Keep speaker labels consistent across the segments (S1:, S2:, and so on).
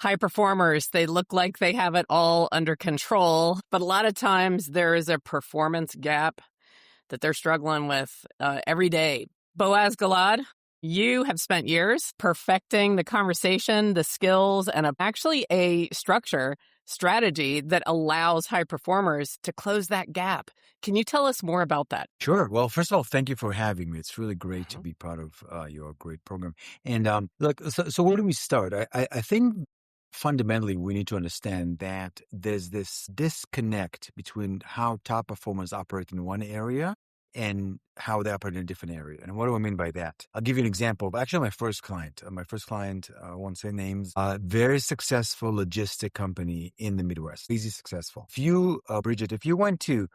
S1: high performers, they look like they have it all under control, but a lot of times there is a performance gap that they're struggling with every day. Boaz Gilad, you have spent years perfecting the conversation, the skills, and actually a strategy that allows high performers to close that gap. Can you tell us more about that?
S2: Sure. Well, first of all, thank you for having me. It's really great to be part of your great program. And look, so where do we start? I think fundamentally we need to understand that there's this disconnect between how top performers operate in one area and how they operate in a different area. And what do I mean by that? I'll give you an example of actually my first client. I won't say names, very successful logistic company in the Midwest, easy successful. Bridget, if you went to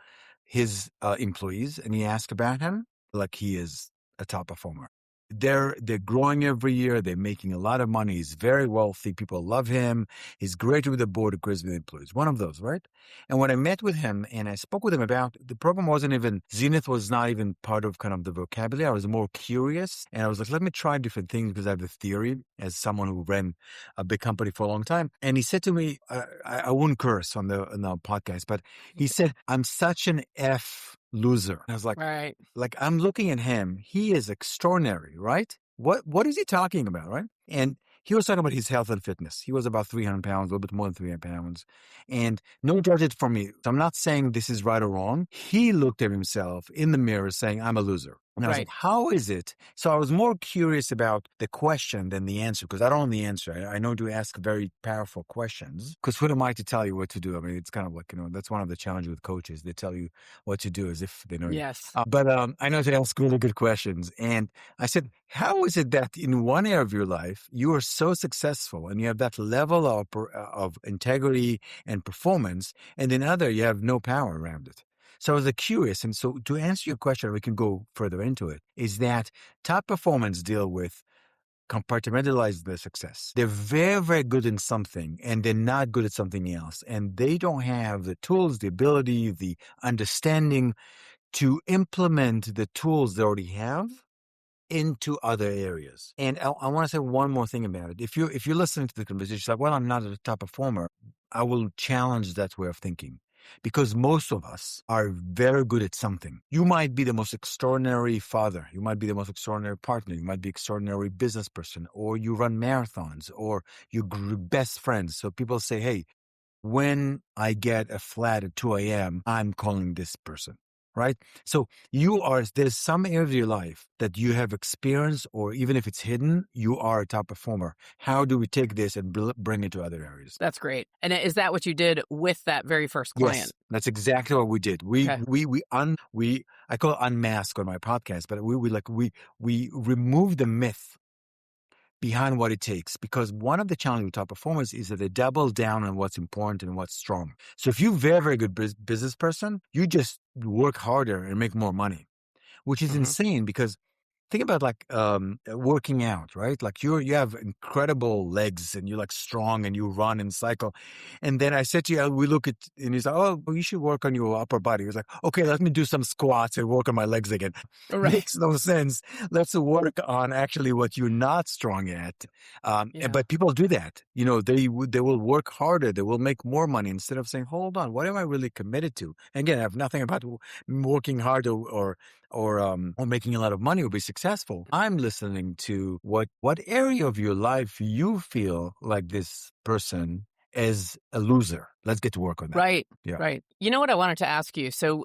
S2: his employees and you ask about him, like he is a top performer. They're growing every year. They're making a lot of money. He's very wealthy. People love him. He's great with the board, great with the employees. One of those, right? And when I met with him and I spoke with him about the program, Zenith was not even part of kind of the vocabulary. I was more curious, and I was like, let me try different things because I have a theory as someone who ran a big company for a long time. And he said to me, I won't curse on the podcast, but he said, I'm such an F loser. And I was like,
S1: right.
S2: Like I'm looking at him. He is extraordinary, right? What is he talking about, right? And he was talking about his health and fitness. He was about 300 pounds, a little bit more than 300 pounds. And no judge it from me. So I'm not saying this is right or wrong. He looked at himself in the mirror saying, I'm a loser. And I was like, how is it? So I was more curious about the question than the answer, because I don't know the answer. I know to ask very powerful questions, because who am I to tell you what to do? I mean, it's kind of like, that's one of the challenges with coaches. They tell you what to do as if they know
S1: yes.
S2: you. But I know to ask really good questions. And I said, how is it that in one area of your life, you are so successful and you have that level of integrity and performance, and in other, you have no power around it? So I was curious. And so to answer your question, we can go further into it, is that top performance deal with compartmentalize their success. They're very, very good in something and they're not good at something else. And they don't have the tools, the ability, the understanding to implement the tools they already have into other areas. And I want to say one more thing about it. If you're listening to the conversation, like, well, I'm not a top performer, I will challenge that way of thinking. Because most of us are very good at something. You might be the most extraordinary father. You might be the most extraordinary partner. You might be extraordinary business person, or you run marathons, or you're best friends. So people say, hey, when I get a flat at 2 a.m., I'm calling this person. Right? So there's some area of your life that you have experienced, or even if it's hidden, you are a top performer. How do we take this and bring it to other areas?
S1: That's great. And is that what you did with that very first client?
S2: Yes, that's exactly what we did. I call it unmask on my podcast, but we remove the myth behind what it takes, because one of the challenges with top performers is that they double down on what's important and what's strong. So if you're a very, very good business person, you just work harder and make more money, which is insane, because think about working out, right? Like you have incredible legs and you're like strong and you run and cycle. And then I said to you, we look at, and he's like, oh, well, you should work on your upper body. He was like, okay, let me do some squats and work on my legs again.
S1: Right.
S2: Makes no sense. Let's work on actually what you're not strong at. But people do that. They will work harder. They will make more money instead of saying, hold on, what am I really committed to? And again, I have nothing about working hard or making a lot of money or be successful. I'm listening to what area of your life you feel like this person is a loser. Let's get to work on that.
S1: Right.
S2: Yeah.
S1: Right. You know what I wanted to ask you? So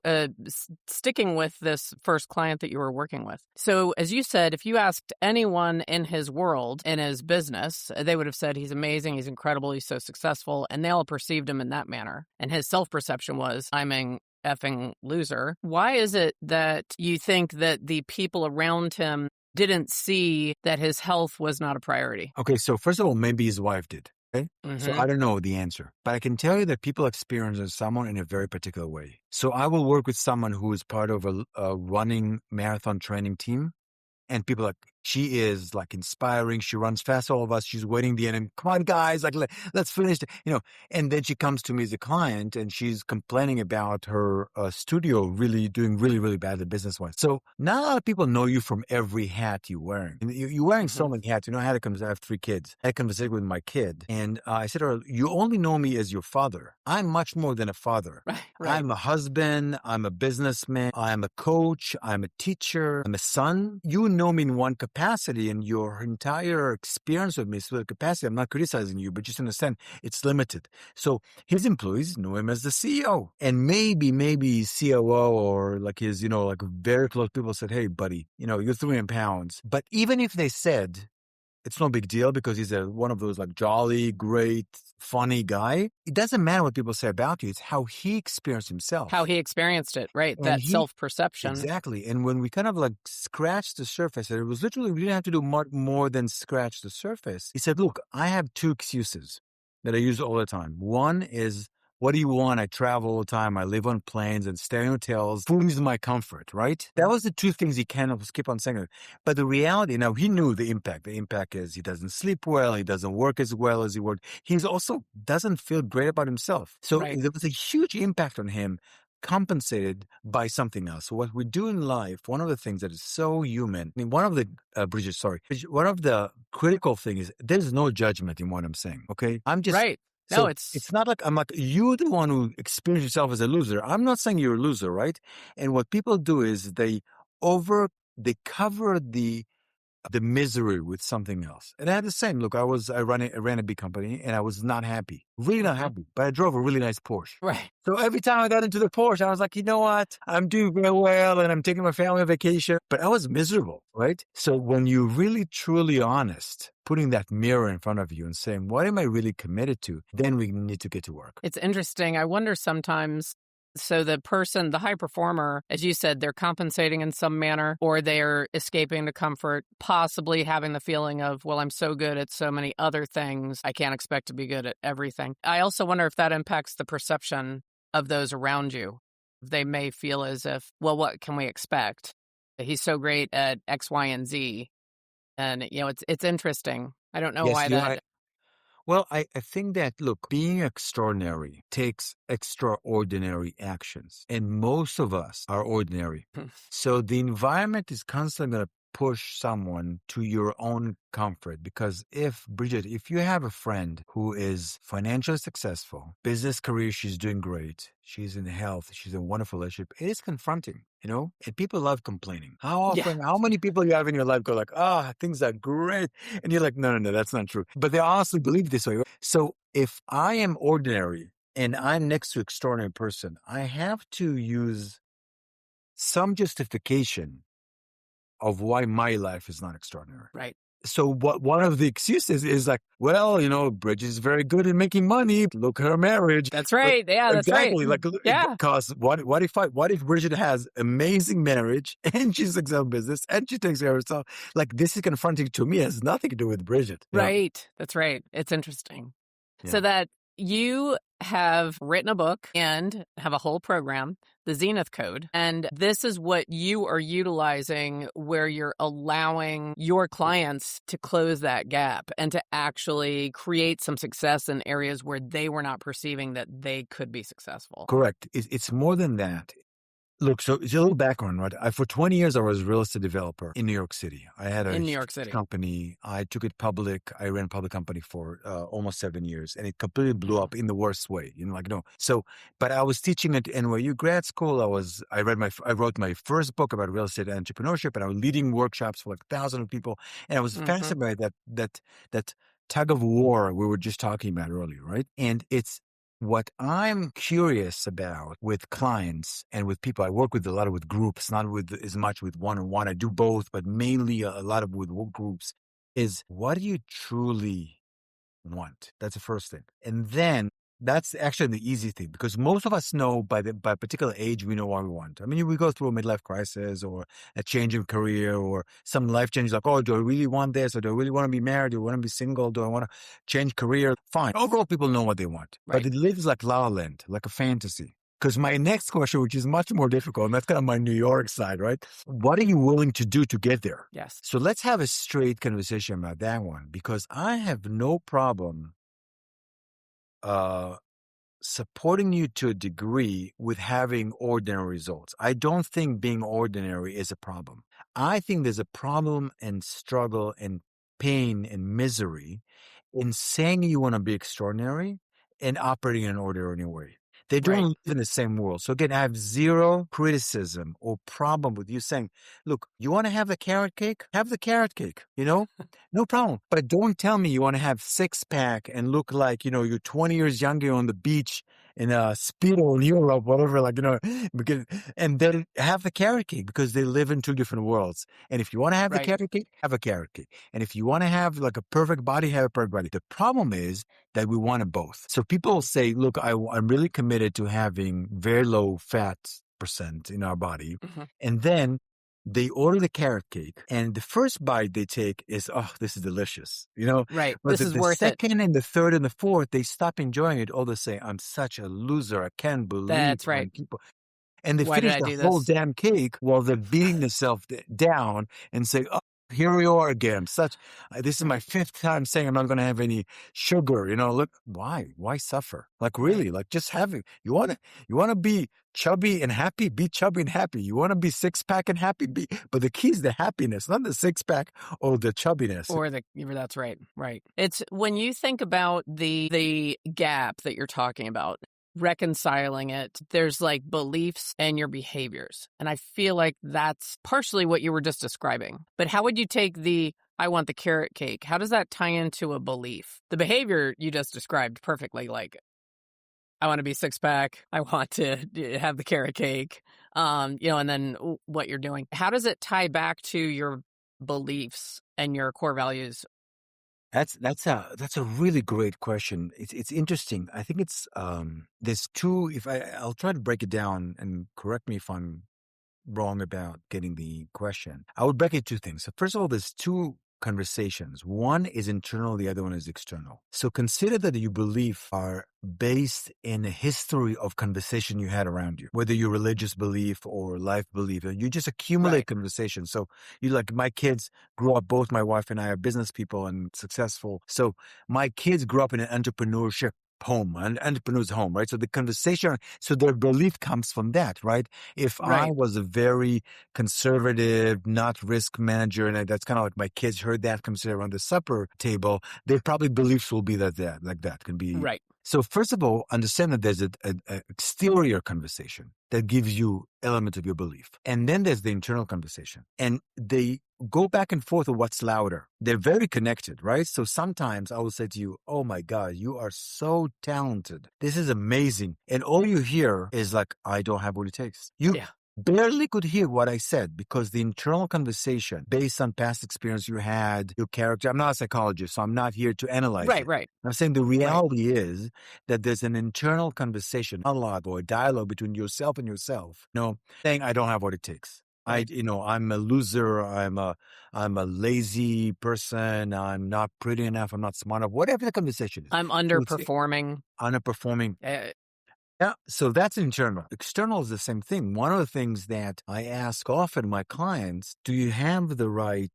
S1: sticking with this first client that you were working with. So as you said, if you asked anyone in his world, in his business, they would have said he's amazing, he's incredible, he's so successful, and they all perceived him in that manner. And his self-perception was, I'm an effing loser. Why is it that you think that the people around him didn't see that his health was not a priority?
S2: Okay, so first of all, maybe his wife did. Okay? So I don't know the answer, but I can tell you that people experience someone in a very particular way. So I will work with someone who is part of a running marathon training team, and people are like, She is like inspiring. She runs fast all of us. She's waiting the end. And come on, guys, like let's finish. And then she comes to me as a client, and she's complaining about her studio really doing really, really badly business-wise. So not a lot of people know you from every hat you're wearing. And you're wearing so many hats. I had I have 3 kids. I had a conversation with my kid, and I said to her, "You only know me as your father. I'm much more than a father.
S1: Right.
S2: I'm a husband. I'm a businessman. I'm a coach. I'm a teacher. I'm a son. You know me in one capacity, and your entire experience with me is with capacity. I'm not criticizing you, but just understand it's limited." So his employees knew him as the CEO, and maybe his COO or like his, like very close people said, "Hey, buddy, you're 300 pounds." But even if they said, it's no big deal because he's one of those like jolly, great, funny guy. It doesn't matter what people say about you. It's how he experienced himself.
S1: How he experienced it, right?
S2: And
S1: that self-perception.
S2: Exactly. And when we kind of like scratched the surface, it was literally, we didn't have to do much more than scratch the surface. He said, "Look, I have 2 excuses that I use all the time. One is, what do you want? I travel all the time. I live on planes and stay in hotels. Food is my comfort," right? That was the 2 things he kind of kept on saying. But the reality, now he knew the impact. The impact is he doesn't sleep well. He doesn't work as well as he worked. He also doesn't feel great about himself. So there was a huge impact on him, compensated by something else. So what we do in life, one of the things that is so human, one of the, one of the critical things is there's no judgment in what I'm saying, okay? I'm just...
S1: Right.
S2: So
S1: no,
S2: it's not like I'm like, you're the one who experienced yourself as a loser. I'm not saying you're a loser, right? And what people do is they cover the misery with something else. And I had the same. Look, I ran a big company, and I was not happy, really not happy, but I drove a really nice Porsche.
S1: Right.
S2: So every time I got into the Porsche, I was like, you know what? I'm doing very well, and I'm taking my family on vacation, but I was miserable, right? So when you're really, truly honest, putting that mirror in front of you and saying, what am I really committed to? Then we need to get to work.
S1: It's interesting. I wonder sometimes, so the person, the high performer, as you said, they're compensating in some manner, or they're escaping to comfort, possibly having the feeling of, well, I'm so good at so many other things, I can't expect to be good at everything. I also wonder if that impacts the perception of those around you. They may feel as if, well, what can we expect? He's so great at X, Y, and Z. And, it's interesting. I don't know why that...
S2: Well, I think that, look, being extraordinary takes extraordinary actions. And most of us are ordinary. So the environment is constantly going to push someone to your own comfort. Because Bridget, if you have a friend who is financially successful, business career, she's doing great, she's in health, she's in a wonderful relationship, it is confronting, and people love complaining. How many people you have in your life go like, things are great. And you're like, no, that's not true. But they honestly believe this way. So if I am ordinary and I'm next to an extraordinary person, I have to use some justification of why my life is not extraordinary.
S1: Right.
S2: So one of the excuses is like, well, Bridget is very good at making money. Look at her marriage.
S1: That's right. Yeah, that's
S2: exactly.
S1: right.
S2: Because what if Bridget has amazing marriage and she's successful business and she takes care of herself? Like, this is confronting to me. It has nothing to do with Bridget.
S1: Right. That's right. It's interesting.
S2: Yeah.
S1: So that you have written a book and have a whole program, the Zenith Code. And this is what you are utilizing, where you're allowing your clients to close that gap and to actually create some success in areas where they were not perceiving that they could be successful.
S2: Correct. It's more than that. Look, so it's a little background, right? For 20 years, I was a real estate developer in New York City. I had a company. I took it public. I ran a public company for almost 7 years, and it completely blew up in the worst way. No. So, but I was teaching at NYU grad school. I wrote my first book about real estate and entrepreneurship, and I was leading workshops for like thousands of people. And I was fascinated by that tug of war we were just talking about earlier, right? And it's what I'm curious about with clients and with people. I work with a lot with groups, not with as much with one-on-one. I do both, but mainly a lot of with groups, is what do you truly want? That's the first thing. And then that's actually the easy thing, because most of us know by a particular age, we know what we want. I mean, we go through a midlife crisis or a change in career or some life change, like, oh, do I really want this? Or do I really want to be married? Do I want to be single? Do I want to change career? Fine. Overall, people know what they want, but it lives like La La Land, like a fantasy. Because my next question, which is much more difficult, and that's kind of my New York side, right? What are you willing to do to get there?
S1: Yes.
S2: So let's have a straight conversation about that one, because I have no problem supporting you to a degree with having ordinary results. I don't think being ordinary is a problem. I think there's a problem and struggle and pain and misery in saying you want to be extraordinary and operating in an ordinary way. They don't
S1: Right.
S2: live in the same world. So again, I have zero criticism or problem with you saying, look, you want to have the carrot cake? Have the carrot cake, no problem. But don't tell me you want to have six-pack and look like, you're 20 years younger on the beach in a Speedo in Europe, whatever, because, and then have the carrot cake, because they live in two different worlds. And if you want to have the
S1: Right.
S2: carrot cake, have a carrot cake. And if you want to have like a perfect body, have a perfect body. The problem is that we want it both. So people say, look, I'm really committed to having very low fat percent in our body.
S1: Mhm.
S2: And then they order the carrot cake, and the first bite they take is, oh, this is delicious,
S1: Right.
S2: But
S1: This is
S2: the
S1: worth it.
S2: second and the third and the fourth, they stop enjoying it. All they say, I'm such a loser. I can't believe
S1: That's
S2: how
S1: right.
S2: people. And they
S1: Why did
S2: finish
S1: I
S2: the
S1: do
S2: whole
S1: this?
S2: damn cake while they're beating themselves down and say, oh, here we are again. This is my
S1: Right.
S2: fifth time saying I'm not going to have any sugar. Look, why suffer? Like really, like just have it. You want to be chubby and happy, be chubby and happy. You want to be six-pack and happy, but the key is the happiness, not the six-pack or the chubbiness.
S1: That's right. Right. It's when you think about the gap that you're talking about, reconciling it, there's like beliefs and your behaviors. And I feel like that's partially what you were just describing. But how would you take I want the carrot cake? How does that tie into a belief? The behavior you just described perfectly, like I want to be six-pack. I want to have the carrot cake. And then what you're doing. How does it tie back to your beliefs and your core values?
S2: That's a really great question. It's interesting. I think it's there's two. I'll try to break it down, and correct me if I'm wrong about getting the question. I would break it two things. So first of all, there's two conversations. One is internal, the other one is external. So consider that your beliefs are based in a history of conversation you had around you, whether your religious belief or life belief. You just accumulate conversation. So my kids grew up, both my wife and I are business people and successful. So my kids grew up in an entrepreneurship home, an entrepreneur's home, right? So the conversation, so their belief comes from that, right? If I was a very conservative, not risk manager, and that's kind of like my kids heard that come sit around the supper table, their probably beliefs will be like that can be.
S1: Right.
S2: So first of all, understand that there's an exterior conversation that gives you elements of your belief. And then there's the internal conversation. And they go back and forth of what's louder. They're very connected, right? So sometimes I will say to you, oh my God, you are so talented. This is amazing. And all you hear is like, I don't have what it takes. You barely could hear what I said, because the internal conversation based on past experience you had, your character. I'm not a psychologist, so I'm not here to analyze it.
S1: Right.
S2: I'm saying the reality is that there's an internal conversation, a monologue or a dialogue between yourself and yourself, saying, I don't have what it takes. I'm a loser. I'm a lazy person. I'm not pretty enough. I'm not smart enough. Whatever the conversation is.
S1: I'm underperforming.
S2: Yeah, so that's internal. External is the same thing. One of the things that I ask often my clients, do you have the right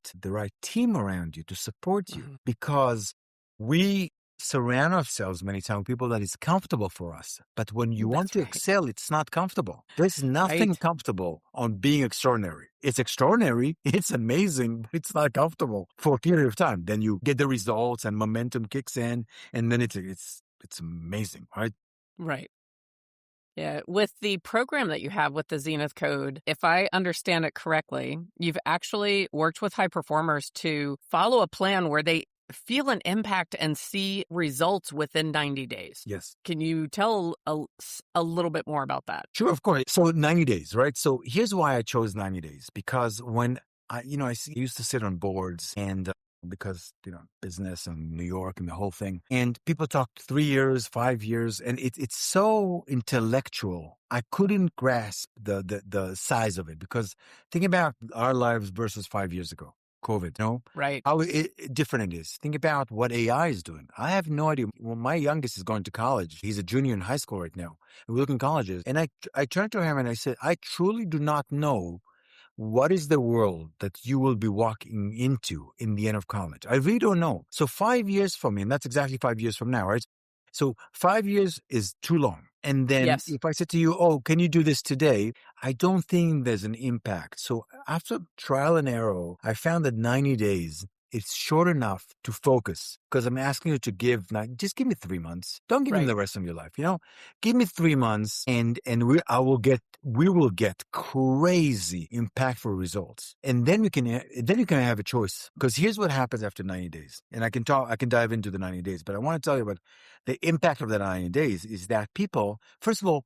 S2: team around you to support you?
S1: Mm-hmm.
S2: Because we surround ourselves many times with people that is comfortable for us. But when you want to excel, it's not comfortable. There's nothing comfortable on being extraordinary. It's extraordinary. It's amazing, but it's not comfortable for a period of time. Then you get the results and momentum kicks in, and then it's amazing, right?
S1: Right. Yeah, with the program that you have with the Zenith Code, if I understand it correctly, you've actually worked with high performers to follow a plan where they feel an impact and see results within 90 days.
S2: Yes.
S1: Can you tell a little bit more about that?
S2: Sure, of course. So 90 days, right? So here's why I chose 90 days. Because when I used to sit on boards and because, business and New York and the whole thing. And people talk 3 years, 5 years, and it's so intellectual. I couldn't grasp the size of it, because think about our lives versus 5 years ago. COVID,
S1: Right.
S2: how different it is. Think about what AI is doing. I have no idea. Well, my youngest is going to college. He's a junior in high school right now. We look in colleges. And I turned to him and I said, I truly do not know what is the world that you will be walking into in the end of college. I really don't know. So 5 years from me, and that's exactly 5 years from now, right? So 5 years is too long. And then
S1: Yes.
S2: if I said to you, oh, can you do this today? I don't think there's an impact. So after trial and error, I found that 90 days, it's short enough to focus because I'm asking you to just give me 3 months. Don't give me the rest of your life. Give me 3 months and we will get crazy impactful results. And then you can have a choice, because here's what happens after 90 days. And I can dive into the 90 days, but I want to tell you about the impact of the 90 days is that people, first of all,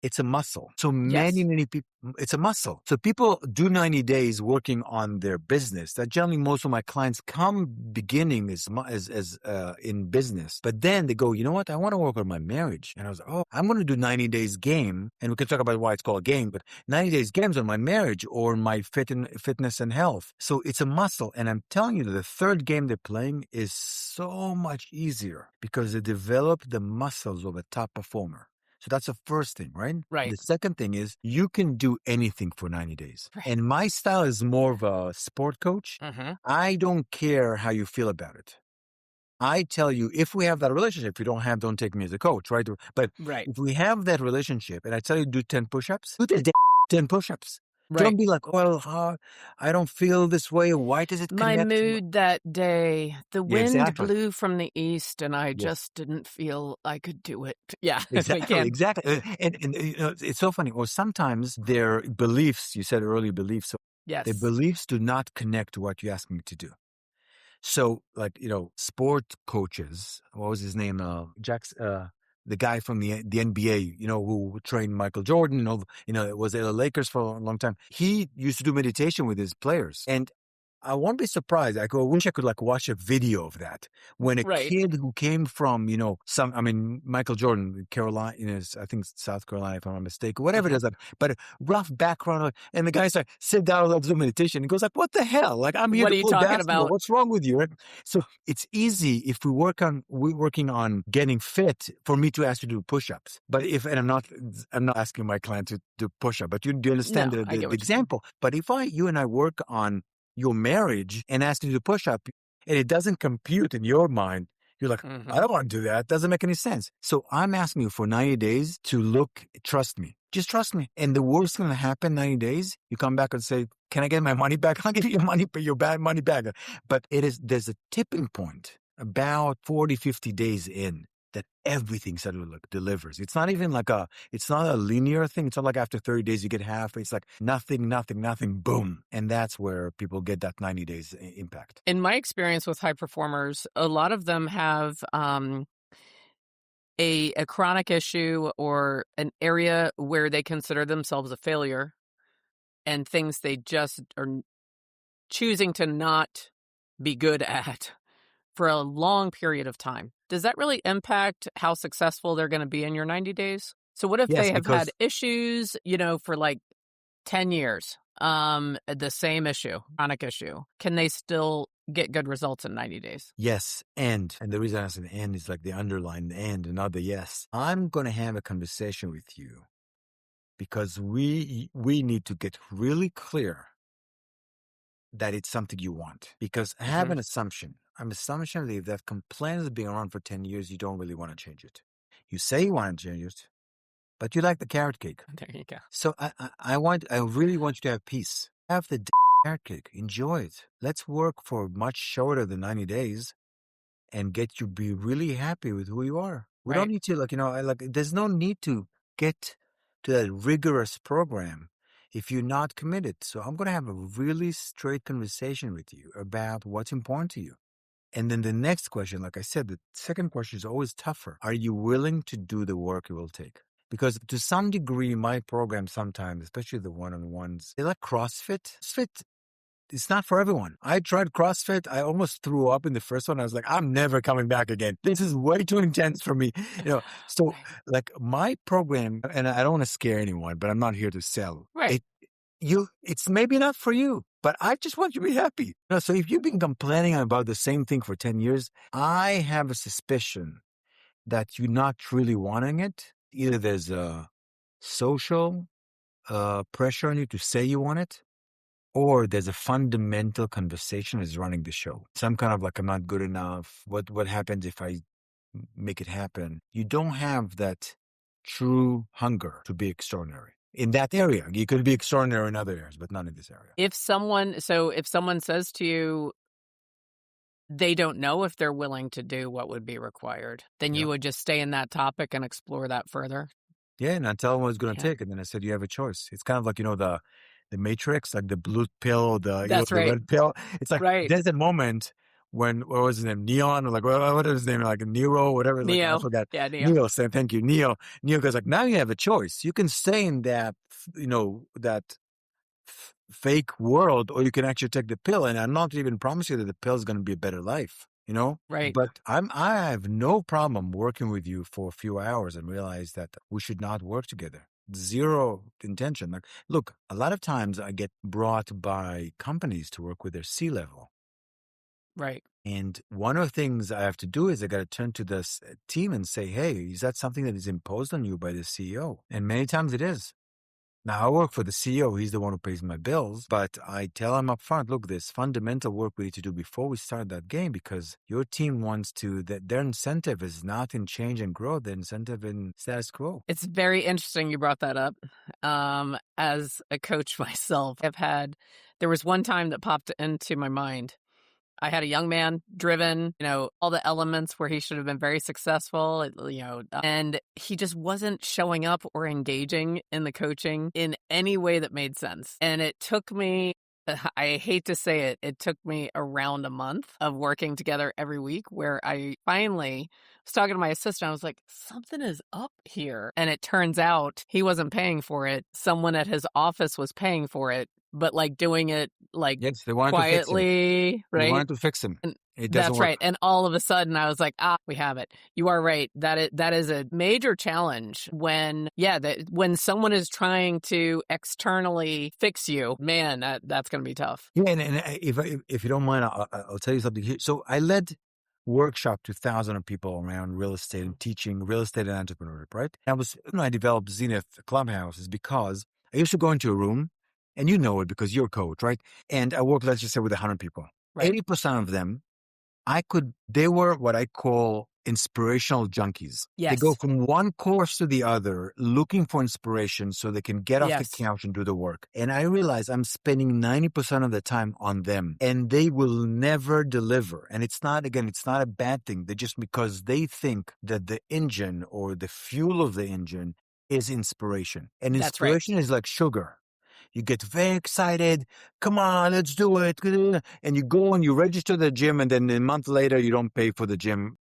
S2: it's a muscle. So many people, it's a muscle. So people do 90 days working on their business. That generally most of my clients come beginning as in business. But then they go, you know what? I want to work on my marriage. And I was like, oh, I'm going to do 90 days game. And we can talk about why it's called a game, but 90 days games on my marriage or my fitness and health. So it's a muscle. And I'm telling you that the third game they're playing is so much easier because they develop the muscles of a top performer. So that's the first thing, right?
S1: Right.
S2: The second thing is you can do anything for 90 days.
S1: Right.
S2: And my style is more of a sport coach.
S1: Mm-hmm.
S2: I don't care how you feel about it. I tell you, if we have that relationship, if you don't have, don't take me as a coach, right? But if we have that relationship and I tell you to do 10 push-ups, do the 10 push-ups.
S1: Right.
S2: Don't be like, well, I don't feel this way. Why does it
S1: My
S2: connect?
S1: mood that day, the wind blew from the east and I just didn't feel I could do it. Yeah,
S2: exactly. And it's so funny. Or sometimes their beliefs, you said earlier beliefs, so their beliefs do not connect to what you ask me to do. So sport coaches, what was his name? The guy from the NBA, who trained Michael Jordan, it was the Lakers for a long time. He used to do meditation with his players. And I won't be surprised. I wish I could watch a video of that. When a kid who came from, Michael Jordan, Carolina, I think South Carolina, if I'm not mistaken, whatever it is, but a rough background. And the guy's like, sit down, let's do meditation. He goes like, what the hell? I'm here to play basketball. What's wrong with you? Right? So it's easy if we're working on getting fit for me to ask you to do push-ups. But I'm not asking my client to do push-up, but you do understand the example. But if you and I work on your marriage and ask you to push up and it doesn't compute in your mind, you're like, I don't want to do that. It doesn't make any sense. So I'm asking you for 90 days to trust me. Just trust me. And the worst going to happen 90 days, you come back and say, can I get my money back? I'll give you your bad money back. But there's a tipping point about 40, 50 days in that everything suddenly delivers. It's not even it's not a linear thing. It's not like after 30 days you get half. It's like nothing, boom. And that's where people get that 90 days impact.
S1: In my experience with high performers, a lot of them have a chronic issue or an area where they consider themselves a failure and things they just are choosing to not be good at for a long period of time. Does that really impact how successful they're going to be in your 90 days? So what if they have had issues, for 10 years, the same issue, chronic issue? Can they still get good results in 90 days?
S2: Yes. And the reason I said and is the underline and not the yes. I'm going to have a conversation with you because we need to get really clear that it's something you want. Because I have an assumption. I'm assumption that if that complaint has been around for 10 years, you don't really want to change it. You say you want to change it, but you like the carrot cake.
S1: There you go.
S2: So I really want you to have peace. Have the carrot cake. Enjoy it. Let's work for much shorter than 90 days and get you be really happy with who you are. We don't need to there's no need to get to that rigorous program if you're not committed. So I'm going to have a really straight conversation with you about what's important to you. And then the next question, like I said, the second question is always tougher. Are you willing to do the work it will take? Because to some degree, my program sometimes, especially the one-on-ones, they like CrossFit. CrossFit, it's not for everyone. I tried CrossFit. I almost threw up in the first one. I was like, I'm never coming back again. This is way too intense for me. So my program, and I don't want to scare anyone, but I'm not here to sell.
S1: Right.
S2: it's maybe not for you, but I just want you to be happy. So if you've been complaining about the same thing for 10 years, I have a suspicion that you're not really wanting it. Either there's a social pressure on you to say you want it, or there's a fundamental conversation is running the show. Some kind of like, I'm not good enough. What happens if I make it happen? You don't have that true hunger to be extraordinary in that area. You could be extraordinary in other areas, but not in this area.
S1: If someone says to you, they don't know if they're willing to do what would be required, then you would just stay in that topic and explore that further.
S2: Yeah, and I tell them what it's going to take, and then I said, you have a choice. It's kind of like, the Matrix, like the blue pill, the red pill. It's like there's a moment when, what was his name, Neon, or like what is his name, like Nero, whatever.
S1: Neo,
S2: like, I forgot.
S1: Yeah, Neo.
S2: Neo, saying thank you, Neo. Neo goes like, now you have a choice. You can stay in that, that fake world, or you can actually take the pill. And I'm not even promising you that the pill is going to be a better life.
S1: Right.
S2: But I have no problem working with you for a few hours and realize that we should not work together. Zero intention. Like, look, a lot of times I get brought by companies to work with their C-level.
S1: Right.
S2: And one of the things I have to do is I got to turn to this team and say, hey, is that something that is imposed on you by the CEO? And many times it is. Now, I work for the CEO. He's the one who pays my bills. But I tell him up front, look, there's fundamental work we need to do before we start that game, because your team wants to, that their incentive is not in change and growth, their incentive in status quo.
S1: It's very interesting you brought that up. As a coach myself, there was one time that popped into my mind. I had a young man driven, all the elements where he should have been very successful, and he just wasn't showing up or engaging in the coaching in any way that made sense. And it took me, I hate to say it took me around a month of working together every week, where I finally was talking to my assistant. I was like, something is up here. And it turns out he wasn't paying for it. Someone at his office was paying for it, but like doing it like
S2: yes, they wanted
S1: quietly,
S2: to fix him.
S1: right?
S2: They wanted to fix him.
S1: And
S2: it doesn't
S1: that's
S2: work.
S1: right. And all of a sudden I was like, we have it. You are right. That is a major challenge when someone is trying to externally fix you, man, that's going to be tough.
S2: Yeah. And if you don't mind, I'll tell you something here. So I led workshop to thousands of people around real estate and teaching real estate and entrepreneurship, right? I developed Zenith Clubhouse is because I used to go into a room, and you know it because you're a coach, right? And I worked, let's just say, with 100 people. Right. 80% of them, they were what I call inspirational junkies.
S1: Yes.
S2: They go from one course to the other looking for inspiration so they can get off the couch and do the work. And I realize I'm spending 90% of the time on them, and they will never deliver. And it's not a bad thing. They just, because they think that the engine or the fuel of the engine is inspiration. And inspiration is like sugar. You get very excited. Come on, let's do it. And you go and you register the gym, and then a month later, you don't pay for the gym.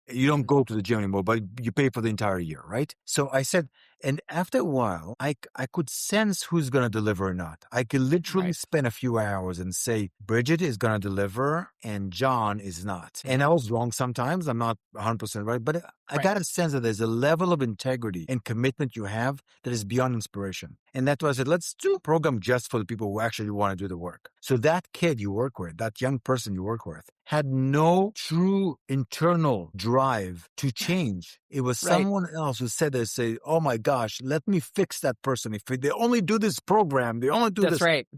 S2: You don't go to the gym anymore, but you pay for the entire year, right? So I said, and after a while, I could sense who's going to deliver or not. I could literally spend a few hours and say, Bridget is going to deliver and John is not. And I was wrong sometimes. I'm not 100% right, but I got a sense that there's a level of integrity and commitment you have that is beyond inspiration. And that's why I said, let's do a program just for the people who actually want to do the work. So that kid you work with, that young person you work with, had no true internal drive to change. It was someone else who said, they say, oh my gosh, let me fix that person. If they only do this program, they only do this.
S1: That's right.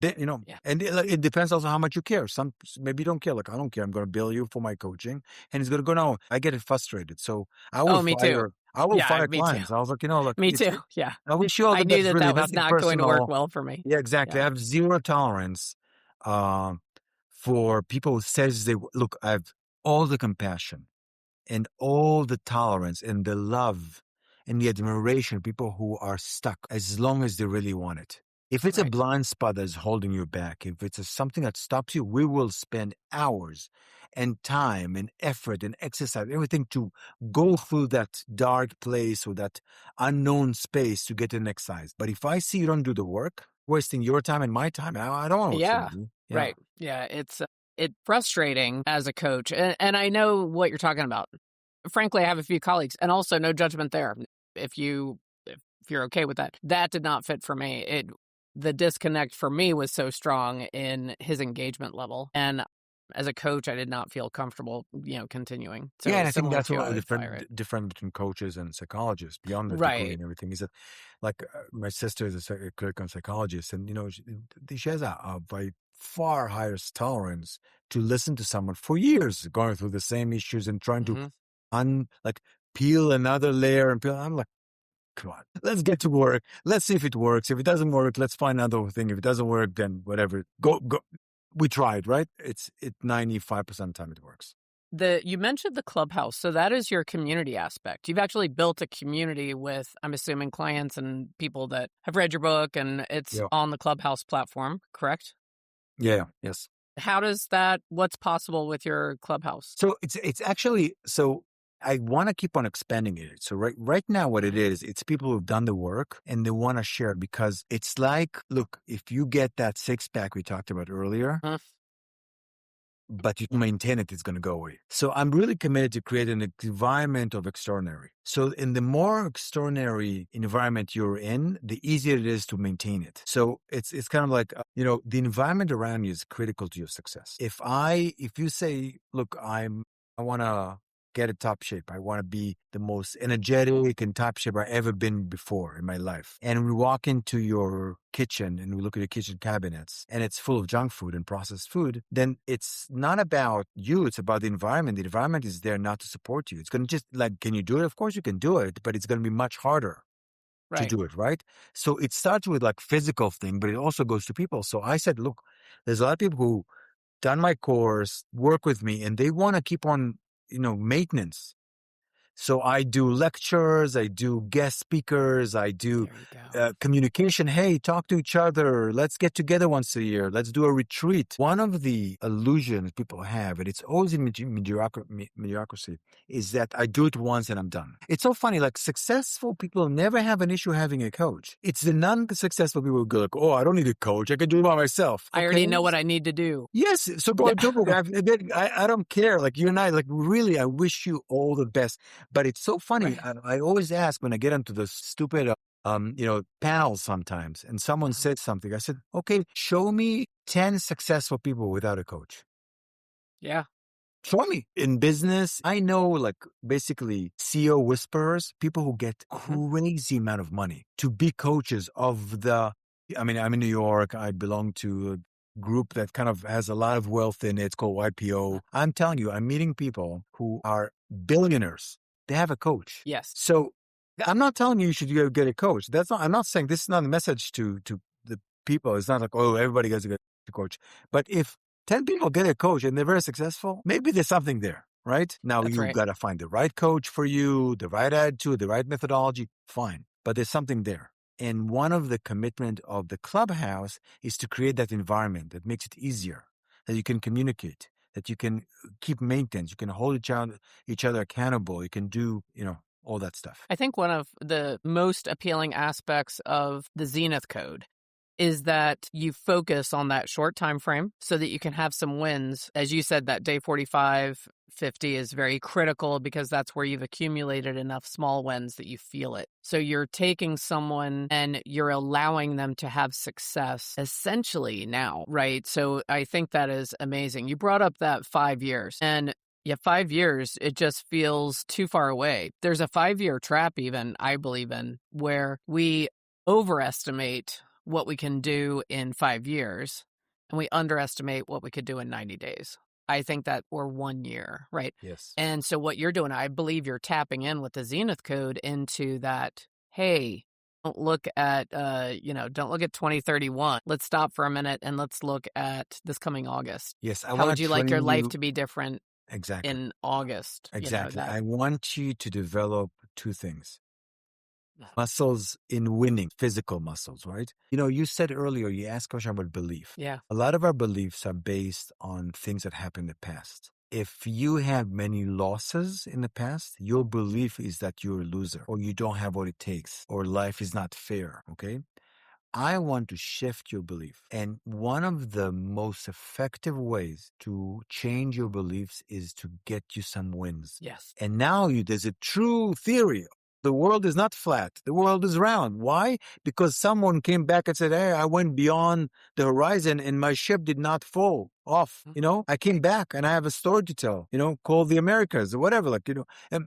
S2: And it depends also how much you care. Some, maybe you don't care. Like, I don't care. I'm going to bill you for my coaching. And he's going to go, no, I get it frustrated. So I will fire. I will fire clients.
S1: Too.
S2: I was like,
S1: me too. Yeah.
S2: I wish you all the best.
S1: I knew that
S2: really,
S1: that was not
S2: personal.
S1: going to work well for me.
S2: Yeah, exactly. I have zero tolerance for people who says look, I have all the compassion and all the tolerance and the love and the admiration of people who are stuck as long as they really want it. If it's a blind spot that's holding you back, if it's something that stops you, we will spend hours and time and effort and exercise, everything to go through that dark place or that unknown space to get to the next size. But if I see you don't do the work, wasting your time and my time, I don't want to work with you.
S1: Yeah. Right. Yeah. It's frustrating as a coach. And I know what you're talking about. Frankly, I have a few colleagues, and also no judgment there. If you're okay with that, that did not fit for me. the disconnect for me was so strong in his engagement level. And as a coach, I did not feel comfortable, continuing. So
S2: Yeah,
S1: it
S2: and
S1: was
S2: I think
S1: similar
S2: that's
S1: to
S2: what
S1: I'd fire it.
S2: different between coaches and psychologists beyond the degree
S1: Right.
S2: and everything is that, like, my sister is a clinical psychologist, and she has a very far higher tolerance to listen to someone for years going through the same issues and trying to peel another layer and peel. I'm like, come on, let's get to work. Let's see if it works. If it doesn't work, let's find another thing. If it doesn't work, then whatever. Go. We tried, right? It 95% of the time it works.
S1: You mentioned the Clubhouse, so that is your community aspect. You've actually built a community with, I'm assuming, clients and people that have read your book, and it's on the Clubhouse platform, correct?
S2: Yeah. Yes.
S1: What's possible with your Clubhouse?
S2: So it's actually, so I want to keep on expanding it. So right now what it is, it's people who've done the work and they want to share it, because it's like, look, if you get that six-pack we talked about earlier, but you maintain it, it's going to go away. So I'm really committed to create an environment of extraordinary. So in the more extraordinary environment you're in, the easier it is to maintain it. So it's kind of like, the environment around you is critical to your success. If you say, look, I want to get a top shape. I want to be the most energetic and top shape I've ever been before in my life. And we walk into your kitchen and we look at your kitchen cabinets and it's full of junk food and processed food, then it's not about you. It's about the environment. The environment is there not to support you. It's going to just can you do it? Of course you can do it, but it's going to be much harder to do it, right? So it starts with physical thing, but it also goes to people. So I said, look, there's a lot of people who done my course, work with me, and they want to keep on maintenance. So I do lectures, I do guest speakers, I do communication. Hey, talk to each other. Let's get together once a year. Let's do a retreat. One of the illusions people have, and it's always in mediocrity, is that I do it once and I'm done. It's so funny, successful people never have an issue having a coach. It's the non-successful people who go oh, I don't need a coach. I can do it by myself.
S1: I already know what I need to do.
S2: Yes. So go do it. I don't care. You and I, really, I wish you all the best. But it's so funny. Right. I always ask when I get into the stupid, panels sometimes, and someone said something. I said, okay, show me 10 successful people without a coach.
S1: Yeah.
S2: Show me. In business, I know basically CEO whisperers, people who get crazy amount of money to be coaches of I'm in New York. I belong to a group that kind of has a lot of wealth in it. It's called YPO. I'm telling you, I'm meeting people who are billionaires. They have a coach.
S1: Yes.
S2: So I'm not telling you should go get a coach. I'm not saying this is not a message to the people. It's not everybody gets a coach. But if 10 people get a coach and they're very successful, maybe there's something there, right? Now you've got to find the right coach for you, the right attitude, the right methodology. Fine. But there's something there. And one of the commitment of the Clubhouse is to create that environment that makes it easier, that you can communicate, that you can keep maintenance, you can hold each other accountable, you can do, all that stuff.
S1: I think one of the most appealing aspects of the Zenith Code is that you focus on that short time frame so that you can have some wins. As you said, that day 45, 50 is very critical because that's where you've accumulated enough small wins that you feel it. So you're taking someone and you're allowing them to have success essentially now, right? So I think that is amazing. You brought up that 5 years, and 5 years, it just feels too far away. There's a 5-year trap even, I believe in, where we overestimate what we can do in 5 years and we underestimate what we could do in 90 days. I think that, or 1 year, right?
S2: Yes.
S1: And so what you're doing, I believe you're tapping in with the Zenith Code into that, hey, don't look at 2031. Let's stop for a minute and let's look at this coming August.
S2: Yes.
S1: How would you like your life to be different?
S2: Exactly.
S1: In August.
S2: Exactly. I want you to develop 2 things. Muscles in winning, physical muscles, right? You said earlier, you asked a question about belief.
S1: Yeah.
S2: A lot of our beliefs are based on things that happened in the past. If you have many losses in the past, your belief is that you're a loser, or you don't have what it takes, or life is not fair, okay? I want to shift your belief. And one of the most effective ways to change your beliefs is to get you some wins.
S1: Yes.
S2: And now there's a true theory The world is not flat. The world is round. Why? Because someone came back and said, hey, I went beyond the horizon and my ship did not fall off. I came back and I have a story to tell, called the Americas or whatever, and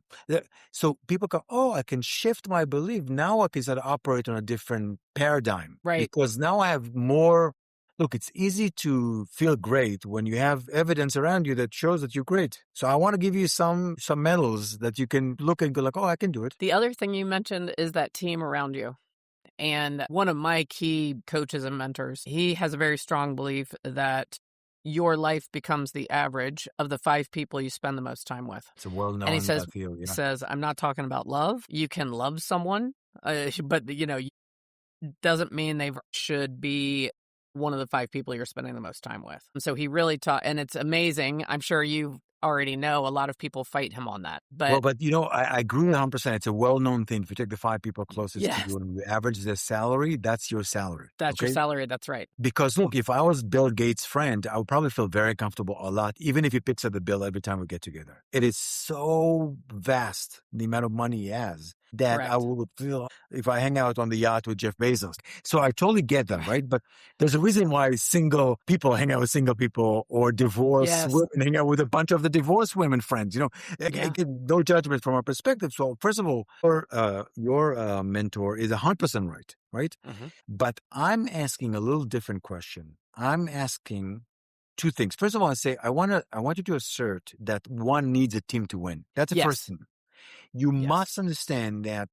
S2: so people go, oh, I can shift my belief. Now I can start to operate on a different paradigm.
S1: Right.
S2: Because now I have more. Look, it's easy to feel great when you have evidence around you that shows that you're great. So I want to give you some medals that you can look and go like, oh, I can do it.
S1: The other thing you mentioned is that team around you. And one of my key coaches and mentors, he has a very strong belief that your life becomes the average of the 5 people you spend the most time with.
S2: It's a well-known
S1: and he says,
S2: field,
S1: says, I'm not talking about love. You can love someone, but, doesn't mean they should be one of the 5 people you're spending the most time with. And so he really taught, and it's amazing. I'm sure you already know a lot of people fight him on that. But
S2: I agree 100%. It's a well-known thing. If you take the 5 people closest
S1: yes.
S2: to you and you average their salary, that's your salary.
S1: That's your salary. That's right.
S2: Because look, if I was Bill Gates' friend, I would probably feel very comfortable a lot, even if he picks up the bill every time we get together. It is so vast, the amount of money he has, that
S1: Correct.
S2: I would feel if I hang out on the yacht with Jeff Bezos. So I totally get that, right? But there's a reason why single people hang out with single people, or divorced women hang out with a bunch of the divorced women friends. No judgment from our perspective. So first of all, your mentor is 100% right?
S1: Mm-hmm.
S2: But I'm asking a little different question. I'm asking 2 things. First of all, I want you to assert that one needs a team to win. That's the first thing. You must understand that,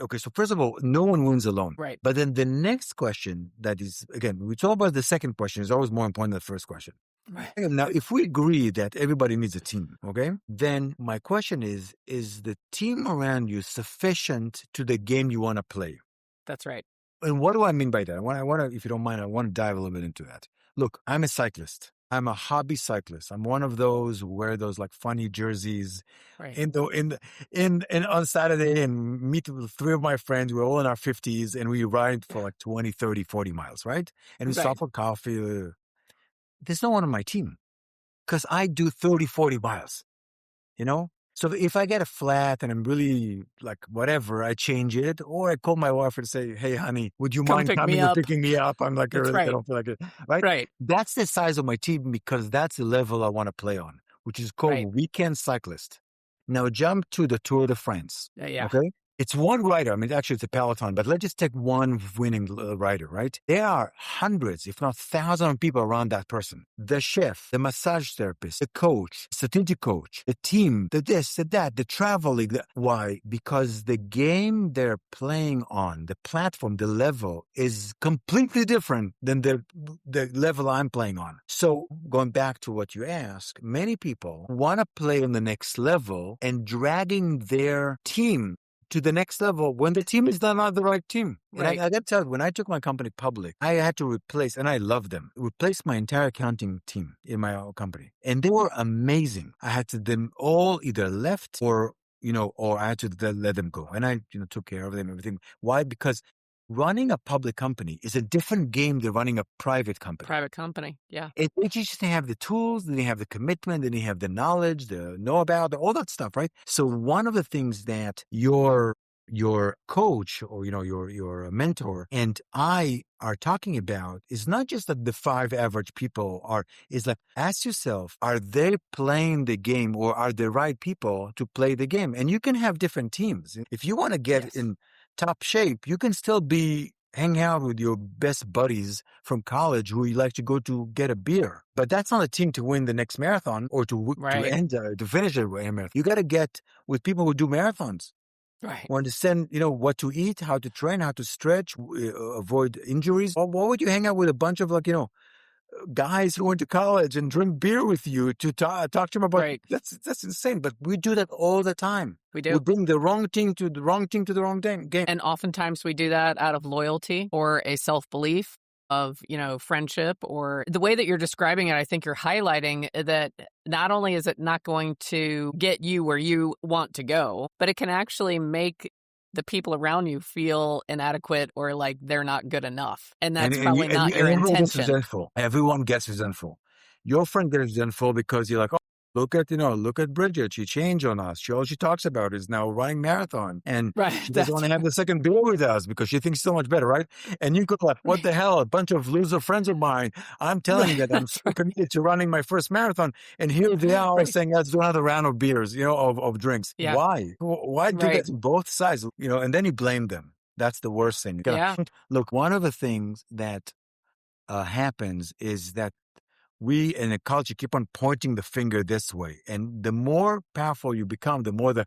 S2: okay, so first of all, no one wins alone.
S1: Right.
S2: But then the next question that is, again, we talk about the second question is always more important than the first question.
S1: Right.
S2: Now, if we agree that everybody needs a team, okay, then my question is the team around you sufficient to the game you want to play?
S1: That's right.
S2: And what do I mean by that? I want to, if you don't mind, I want to dive a little bit into that. Look, I'm a cyclist. I'm a hobby cyclist. I'm one of those who wear those like funny jerseys,
S1: right.
S2: and on Saturday and meet with 3 of my friends. We're all in our 50s and we ride for like 20, 30, 40 miles, right? And we stop for coffee. There's no one on my team because I do 30, 40 miles, So if I get a flat and I'm really like whatever, I change it, or I call my wife and say, "Hey, honey, would you mind coming and picking me up?" I'm like, I don't feel like it. Right? That's the size of my team because that's the level I want to play on, which is called weekend cyclist. Now jump to the Tour de France.
S1: Yeah.
S2: Okay. It's one rider. I mean, actually, it's a peloton, but let's just take one winning rider, right? There are hundreds, if not thousands of people around that person. The chef, the massage therapist, the coach, strategic coach, the team, the this, the that, the traveling. Why? Because the game they're playing on, the platform, the level is completely different than the level I'm playing on. So going back to what you asked, many people want to play on the next level and dragging their team to the next level when the team is not the right team. And I got to tell you, when I took my company public, I had to replace, and I love them, replace my entire accounting team in my company. And they were amazing. I had to them all either left or I had to let them go. And I, took care of them, everything. Why? Because running a public company is a different game than running a private company.
S1: Private company, yeah.
S2: It just have the tools, then you have the commitment, then you have the knowledge, the know about, all that stuff, right? So one of the things that your coach or your mentor and I are talking about is not just that the 5 average people is like, ask yourself, are they playing the game or are the right people to play the game? And you can have different teams. If you want to get in top shape, you can still hang out with your best buddies from college who you like to go to get a beer. But that's not a team to win the next marathon or to finish a marathon. You got to get with people who do marathons.
S1: Right.
S2: Or understand, what to eat, how to train, how to stretch, avoid injuries. Or why would you hang out with a bunch of guys who went to college and drink beer with you to talk to them about? Right. That's insane. But we do that all the time.
S1: We do.
S2: We bring the wrong team to the wrong game.
S1: And oftentimes we do that out of loyalty or a self-belief of, friendship, or the way that you're describing it. I think you're highlighting that not only is it not going to get you where you want to go, but it can actually make the people around you feel inadequate or like they're not good enough. And that's probably not your intention.
S2: Everyone gets resentful. Your friend gets resentful because you're like, oh, Look at Bridget. She changed on us. All she talks about is now running marathon. And
S1: Right.
S2: she doesn't want to have the second beer with us because she thinks so much better, right? And you go like, what the hell? A bunch of loser friends of mine. I'm telling you that I'm so committed to running my first marathon. And here they are saying, let's do another round of beers, of drinks.
S1: Yeah.
S2: Why? Why do that on both sides? And then you blame them. That's the worst thing. Look, one of the things that happens is that we in a culture keep on pointing the finger this way. And the more powerful you become, the more the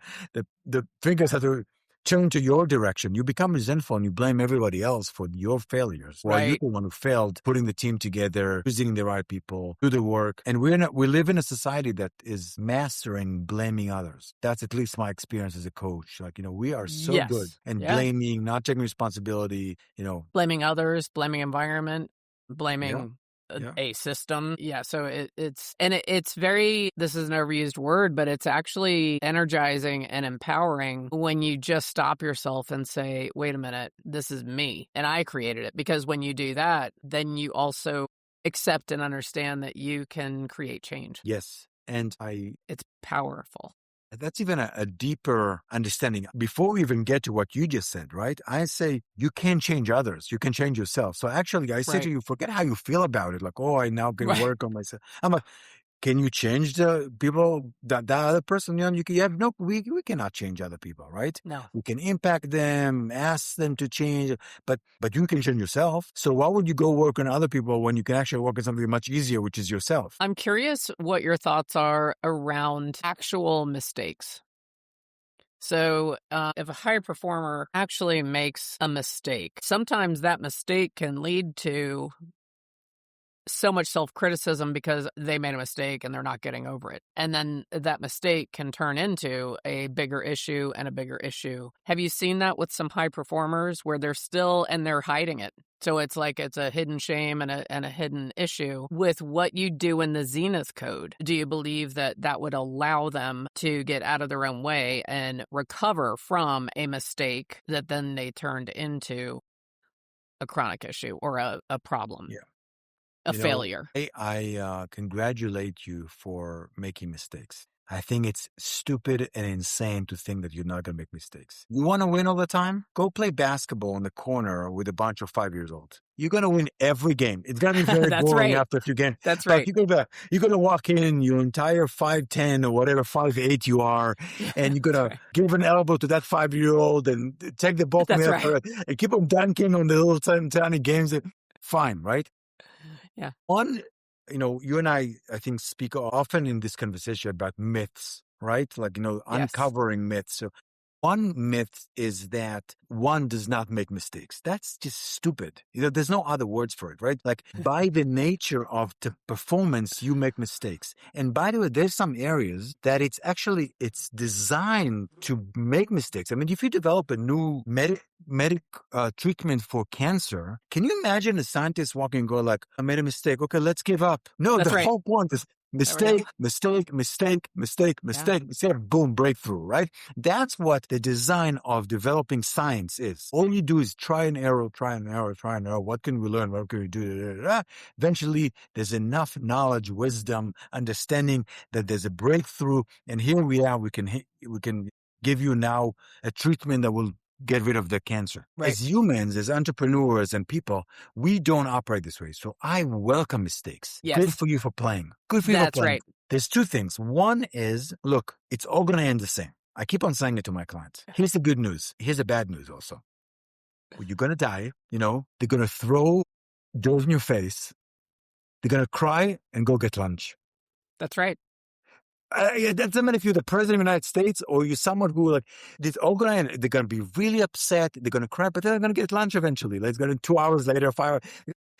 S2: fingers have to turn to your direction. You become resentful and you blame everybody else for your failures. While you're the one who failed putting the team together, choosing the right people, do the work. And we live in a society that is mastering blaming others. That's at least my experience as a coach. We are so good and blaming, not taking responsibility,
S1: Blaming others, blaming environment, blaming a system. Yeah. So it's very, this is an overused word, but it's actually energizing and empowering when you just stop yourself and say, wait a minute, this is me and I created it. Because when you do that, then you also accept and understand that you can create change.
S2: Yes. And
S1: it's powerful.
S2: That's even a deeper understanding. Before we even get to what you just said, right? I say you can't change others. You can change yourself. So actually, I say to you, forget how you feel about it. Like, I now can work on myself. I'm like, can you change the people, that other person? We cannot change other people, right?
S1: No.
S2: We can impact them, ask them to change, but you can change yourself. So why would you go work on other people when you can actually work on something much easier, which is yourself?
S1: I'm curious what your thoughts are around actual mistakes. So if a high performer actually makes a mistake, sometimes that mistake can lead to so much self-criticism because they made a mistake and they're not getting over it. And then that mistake can turn into a bigger issue and a bigger issue. Have you seen that with some high performers where they're hiding it? So it's like it's a hidden shame and a hidden issue. With what you do in the Zenith Code, do you believe that would allow them to get out of their own way and recover from a mistake that then they turned into a chronic issue or a problem?
S2: Yeah.
S1: A failure.
S2: I congratulate you for making mistakes. I think it's stupid and insane to think that you're not going to make mistakes. You want to win all the time? Go play basketball in the corner with a bunch of 5-year-olds. You're going to win every game. It's going to be very boring after a few games.
S1: That's right.
S2: You're going to walk in your entire 5'10" or whatever 5'8" you are, and you're going to give an elbow to that 5-year-old and take the ball from the and keep them dunking on the little tiny games. Fine, right?
S1: Yeah.
S2: You and I think, speak often in this conversation about myths, right? Uncovering myths. So one myth is that one does not make mistakes. That's just stupid. There's no other words for it, right? Like by the nature of the performance, you make mistakes. And by the way, there's some areas that it's designed to make mistakes. I mean, if you develop a new medic treatment for cancer, can you imagine a scientist walking and go like, I made a mistake. Okay, let's give up. No, the whole point is mistake, boom, breakthrough, right? That's what the design of developing science is. All you do is try and error. What can we learn? What can we do? Eventually, there's enough knowledge, wisdom, understanding that there's a breakthrough. And here we are. We can give you now a treatment that will get rid of the cancer. Right. As humans, as entrepreneurs and people, we don't operate this way. So I welcome mistakes. Yes. Good for you for playing. Good for you for playing. That's right. There's two things. One is, look, it's all going to end the same. I keep on saying it to my clients. Here's the good news. Here's the bad news also. Well, you're going to die. They're going to throw dirt in your face. They're going to cry and go get lunch.
S1: That's right.
S2: It doesn't matter if you're the president of the United States or you're someone who they're going to be really upset. They're going to cry, but they're going to get lunch eventually. It's going to 2 hours later, 5 hours.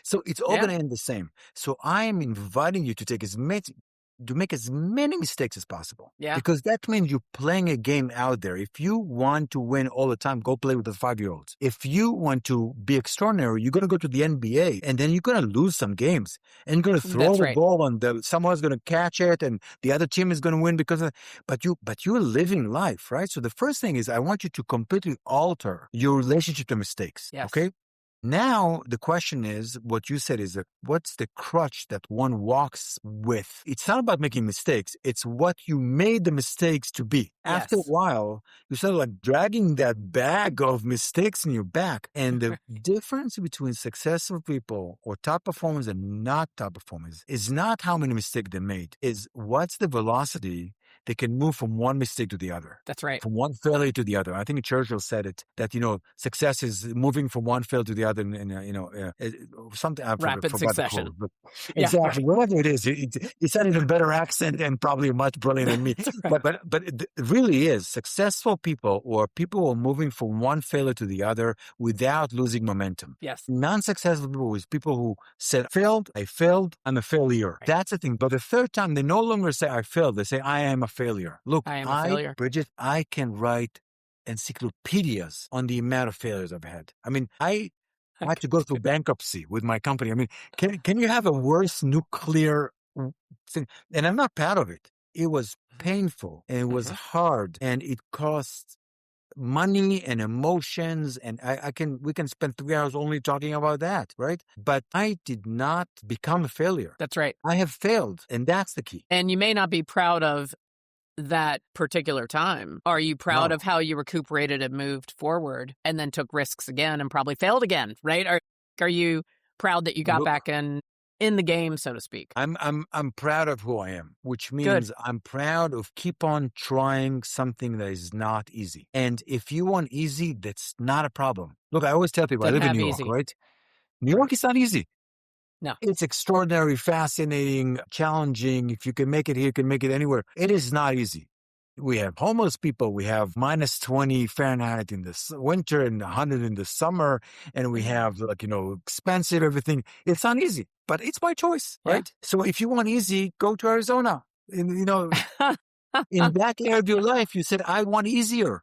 S2: So it's all going to end the same. So I am inviting you to make as many mistakes as possible. Yeah. Because that means you're playing a game out there. If you want to win all the time, go play with the 5-year-olds. If you want to be extraordinary, you're going to go to the NBA and then you're going to lose some games and you're going to throw the ball and someone's going to catch it and the other team is going to win but you're living life, right? So the first thing is I want you to completely alter your relationship to mistakes. Yes. Okay? Now, the question is, what you said is that what's the crutch that one walks with? It's not about making mistakes. It's what you made the mistakes to be. After a
S1: Yes.
S2: while, you start like dragging that bag of mistakes in your back. And the difference between successful people or top performers and not top performers is not how many mistakes they made, is what's the velocity they can move from one mistake to the other.
S1: That's right.
S2: From one failure to the other. I think Churchill said it, that, success is moving from one failure to the other something. I
S1: Rapid
S2: forgot
S1: succession.
S2: the quote, but
S1: Yeah,
S2: exactly. Whatever it is, it's an even better accent and probably much brilliant than me.
S1: Right.
S2: But it really is. Successful people or people who are moving from one failure to the other without losing momentum.
S1: Yes.
S2: Non-successful people is people who said, I failed, I'm a failure.
S1: Right.
S2: That's the thing. But the third time, they no longer say, I failed. They say, I am a failure. Look,
S1: I am a failure.
S2: Bridget, I can write encyclopedias on the amount of failures I've had. I mean, I had to go through bankruptcy with my company. I mean, can you have a worse nuclear thing? And I'm not proud of it. It was painful and it was hard and it cost money and emotions, and we can spend 3 hours only talking about that, right? But I did not become a failure.
S1: That's right.
S2: I have failed, and that's the key.
S1: And you may not be proud of that particular time. Are you proud of how you recuperated and moved forward and then took risks again and probably failed again, right? Are you proud that you got back in the game, so to speak?
S2: I'm proud of who I am, which means I'm proud of keep on trying something that is not easy. And if you want easy, that's not a problem. Look, I always tell people, I live in New York, right? New York is not easy.
S1: No.
S2: It's extraordinary, fascinating, challenging. If you can make it here, you can make it anywhere. It is not easy. We have homeless people. We have minus 20 Fahrenheit in the winter and 100 in the summer. And we have expensive everything. It's not easy, but it's my choice, right? So if you want easy, go to Arizona. And, in that area of your life, you said, I want easier.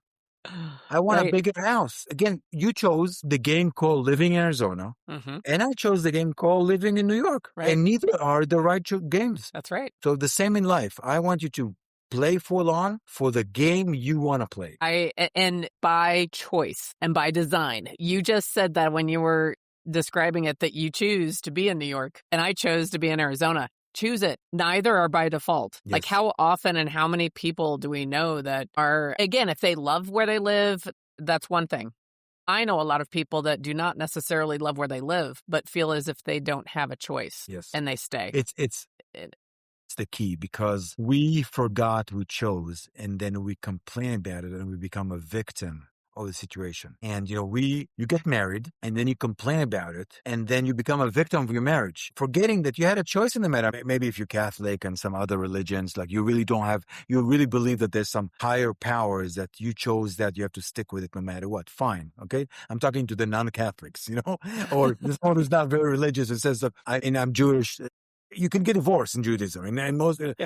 S2: I want a bigger house. Again, you chose the game called living in Arizona, and I chose the game called living in New York. Right. And neither are the right games.
S1: That's right.
S2: So the same in life. I want you to play full on for the game you want to play.
S1: And by choice and by design. You just said that when you were describing it, that you choose to be in New York, and I chose to be in Arizona. Choose it. Neither are by default. Yes. Like how often and how many people do we know that are, again, if they love where they live, that's one thing. I know a lot of people that do not necessarily love where they live, but feel as if they don't have a choice.
S2: Yes.
S1: And they stay.
S2: It's the key, because we forgot we chose and then we complain about it and we become a victim of the situation. And, you get married and then you complain about it and then you become a victim of your marriage, forgetting that you had a choice in the matter. Maybe if you're Catholic and some other religions, like you really believe that there's some higher powers that you chose that you have to stick with it no matter what. Fine. Okay. I'm talking to the non-Catholics, or someone who's not very religious and says, look, I'm Jewish. You can get divorced in Judaism,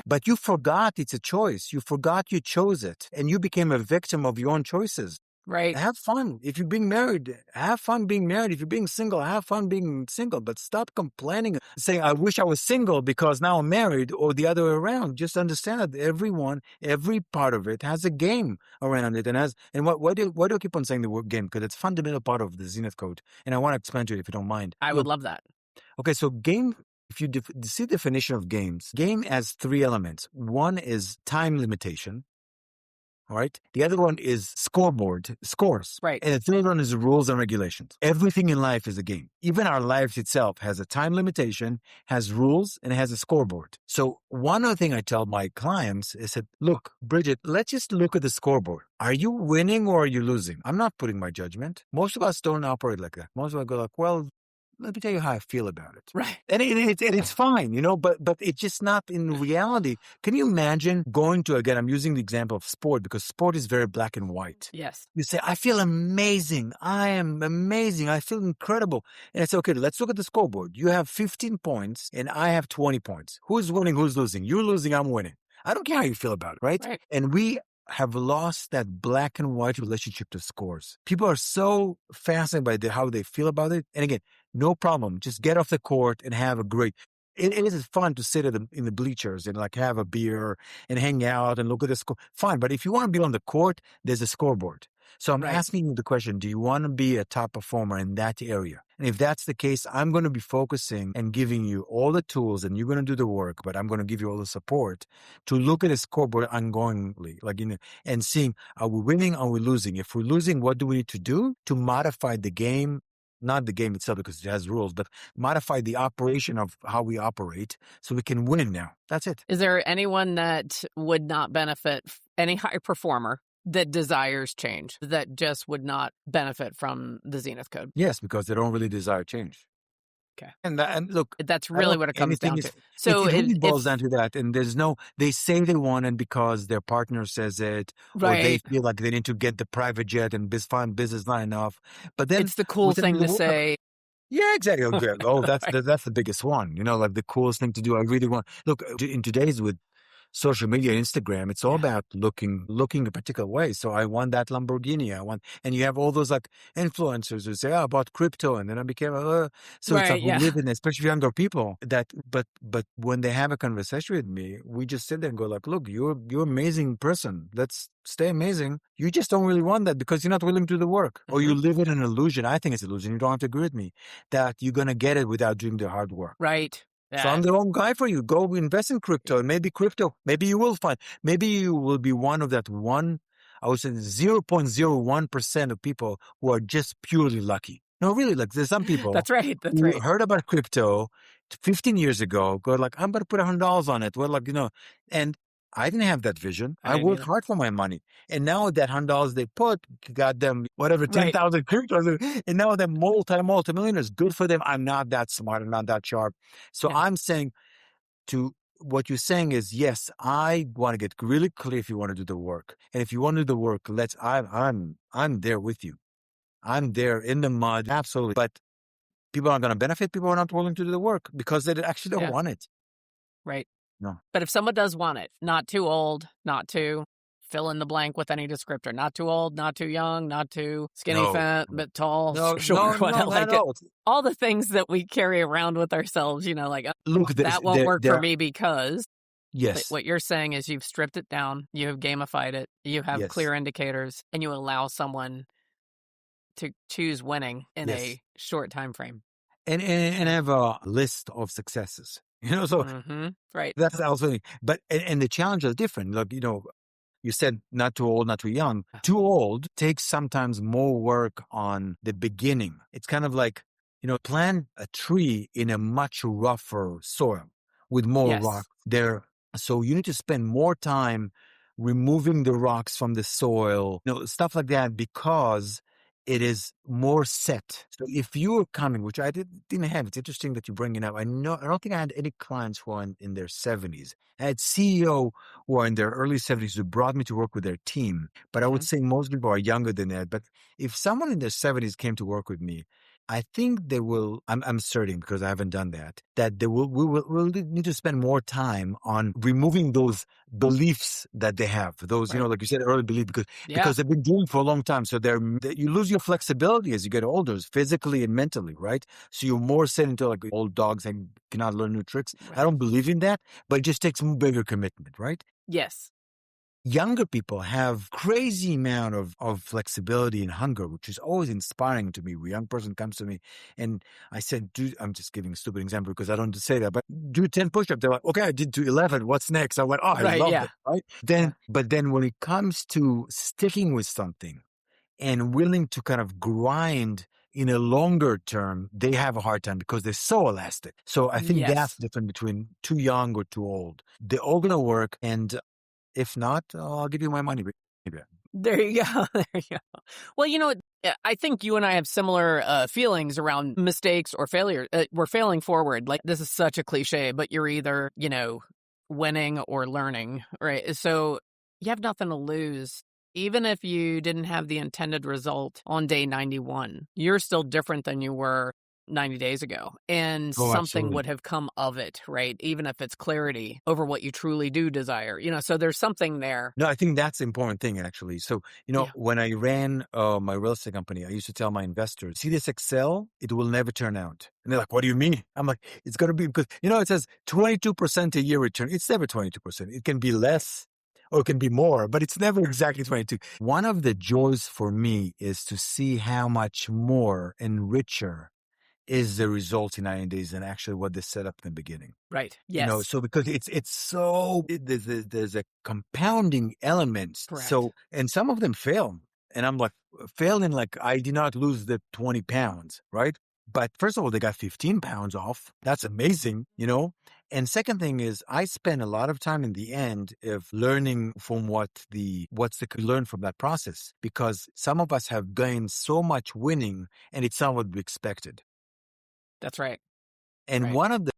S2: but you forgot it's a choice. You forgot you chose it and you became a victim of your own choices.
S1: Right.
S2: Have fun. If you're being married, have fun being married. If you're being single, have fun being single. But stop complaining, saying, I wish I was single because now I'm married, or the other way around. Just understand that every part of it has a game around it. Why do I keep on saying the word game? Because it's a fundamental part of the Zenith Code. And I want to explain to you if you don't mind.
S1: I would love that.
S2: Okay, so game, if you see the definition of games, game has 3 elements. One is time limitation. All right. The other one is scores.
S1: Right.
S2: And the third one is rules and regulations. Everything in life is a game. Even our lives itself has a time limitation, has rules, and it has a scoreboard. So one other thing I tell my clients is that, look, Bridget, let's just look at the scoreboard. Are you winning or are you losing? I'm not putting my judgment. Most of us don't operate like that. Most of us go like, well, let me tell you how I feel about it.
S1: Right.
S2: And it's fine, but it's just not in reality. Can you imagine going to, again, I'm using the example of sport because sport is very black and white.
S1: Yes.
S2: You say, I feel amazing. I am amazing. I feel incredible. And it's okay. Let's look at the scoreboard. You have 15 points and I have 20 points. Who's winning? Who's losing? You're losing. I'm winning. I don't care how you feel about it, right? And we have lost that black and white relationship to scores. People are so fascinated by how they feel about it. And again, no problem. Just get off the court and have a great... It is fun to sit in the bleachers and like have a beer and hang out and look at the score. Fine. But if you want to be on the court, there's a scoreboard. So I'm
S1: Right.
S2: asking you the question, do you want to be a top performer in that area? And if that's the case, I'm going to be focusing and giving you all the tools and you're going to do the work, but I'm going to give you all the support to look at a scoreboard ongoingly, like, and seeing, are we winning? Are we losing? If we're losing, what do we need to do to modify the game? Not the game itself because it has rules, but modify the operation of how we operate so we can win now. That's it.
S1: Is there anyone that would not benefit, any high performer that desires change, that just would not benefit from the Zenith Code?
S2: Yes, because they don't really desire change.
S1: Okay.
S2: And look,
S1: that's really what it comes down to.
S2: So it really boils down to that. And they say they want it because their partner says it,
S1: right.
S2: or they feel like they need to get the private jet and find business not enough. But then
S1: it's the cool thing to say.
S2: Yeah, exactly. Oh, that's the biggest one. Like the coolest thing to do. I really want. Look, in today's with social media, Instagram, it's all about looking a particular way. So I want that Lamborghini. And you have all those like influencers who say, about crypto. And then I became so it's like we live in, especially younger people but when they have a conversation with me, we just sit there and go like, look, you're an amazing person. Let's stay amazing. You just don't really want that because you're not willing to do the work, or you live in an illusion. I think it's an illusion. You don't have to agree with me that you're going to get it without doing the hard work.
S1: Right.
S2: Yeah. So I'm the wrong guy for you. Go invest in crypto, and maybe you will find, maybe you will be one of that one, I would say 0.01% of people who are just purely lucky. No, really, like there's some people
S1: That's right.
S2: who heard about crypto 15 years ago, go like, I'm going to put $100 on it. Well, like, and I didn't have that vision. I worked hard for my money. And now that $100 they put got them whatever, 10,000 cryptos. And now they're multi-millionaires. Good for them. I'm not that smart. I'm not that sharp. So I'm saying what you're saying is, yes, I want to get really clear if you want to do the work. And if you want to do the work, I'm there with you. I'm there in the mud. Absolutely. But people aren't going to benefit. People are not willing to do the work because they actually don't want it.
S1: Right.
S2: No.
S1: But if someone does want it, not too old, not too fill in the blank with any descriptor, not too old, not too young, not too skinny, fat, but tall, short, all the things that we carry around with ourselves, like, look, that won't work for me because what you're saying is you've stripped it down, you have gamified it, you have clear indicators, and you allow someone to choose winning in a short time frame.
S2: And have a list of successes. So
S1: right.
S2: That's also, but and the challenges are different. Like, you said not too old, not too young. Too old takes sometimes more work on the beginning. It's kind of like, plant a tree in a much rougher soil with more rock there. So you need to spend more time removing the rocks from the soil, stuff like that, because it is more set. So if you are coming, which I didn't have, it's interesting that you bring it up. I don't think I had any clients who are in their 70s. I had CEO who are in their early 70s who brought me to work with their team. But I would say most people are younger than that. But if someone in their 70s came to work with me, I think they will, I'm certain because I haven't done that we'll need to spend more time on removing those beliefs that they have. Those, like you said, early belief, because they've been doing it for a long time. So you lose your flexibility as you get older, physically and mentally, right? So you're more set into like old dogs and cannot learn new tricks. Right. I don't believe in that, but it just takes a bigger commitment, right?
S1: Yes.
S2: Younger people have crazy amount of flexibility and hunger, which is always inspiring to me. A young person comes to me and I said, I'm just giving a stupid example because I don't say that, but do 10 push-ups. They're like, okay, I did do 11. What's next? I went, I love it. Right? But then when it comes to sticking with something and willing to kind of grind in a longer term, they have a hard time because they're so elastic. So I think that's different between too young or too old. They're all going to work, and if not, I'll give you my money.
S1: There you go. Well, I think you and I have similar feelings around mistakes or failure. We're failing forward. Like, this is such a cliche, but you're either, winning or learning, right? So you have nothing to lose. Even if you didn't have the intended result on day 91, you're still different than you were 90 days ago. And something would have come of it, right? Even if it's clarity over what you truly do desire, so there's something there.
S2: No, I think that's the important thing, actually. So, when I ran my real estate company, I used to tell my investors, see this Excel, it will never turn out. And they're like, what do you mean? I'm like, it's going to be because, it says 22% a year return. It's never 22%. It can be less or it can be more, but it's never exactly 22. One of the joys for me is to see how much more and richer is the result in 90 days than actually what they set up in the beginning.
S1: Right. Yes.
S2: So because there's a compounding element.
S1: Correct.
S2: So, and some of them fail. And I'm like, failing, like I did not lose the 20 pounds, right? But first of all, they got 15 pounds off. That's amazing, And second thing is I spend a lot of time in the end of learning from learn from that process, because some of us have gained so much winning and it's not what we expected.
S1: That's right.
S2: And one of the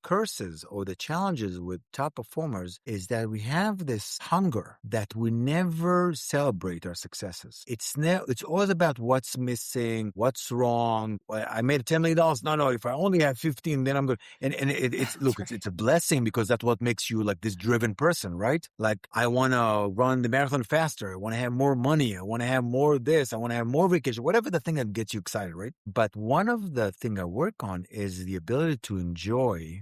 S2: curses or the challenges with top performers is that we have this hunger that we never celebrate our successes. It's always about what's missing, what's wrong. I made $10 million. No, if I only have 15, then I'm good. And it's look, it's a blessing, because that's what makes you like this driven person, right? Like, I want to run the marathon faster. I want to have more money. I want to have more of this. I want to have more vacation, whatever the thing that gets you excited, right? But one of the things I work on is the ability to enjoy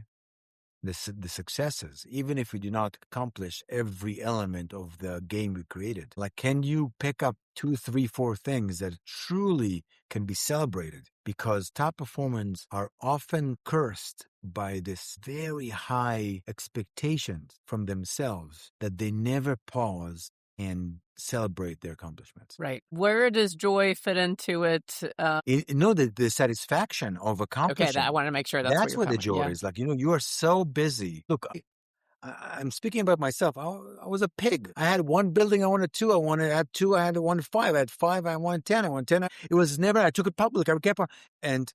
S2: the successes, even if we do not accomplish every element of the game we created. Like, can you pick up 2, 3, 4 things that truly can be celebrated? Because top performers are often cursed by this very high expectations from themselves that they never pause and celebrate their accomplishments.
S1: Right. Where does joy fit into it?
S2: The satisfaction of accomplishing.
S1: Okay, I want to make sure that's
S2: where the joy is. Like, you are so busy. Look, I'm speaking about myself. I was a pig. I had one building. I wanted 2. I wanted to have 2. I wanted 5. I had 5. I wanted 10. I wanted 10. It was never. I took it public. I kept on, and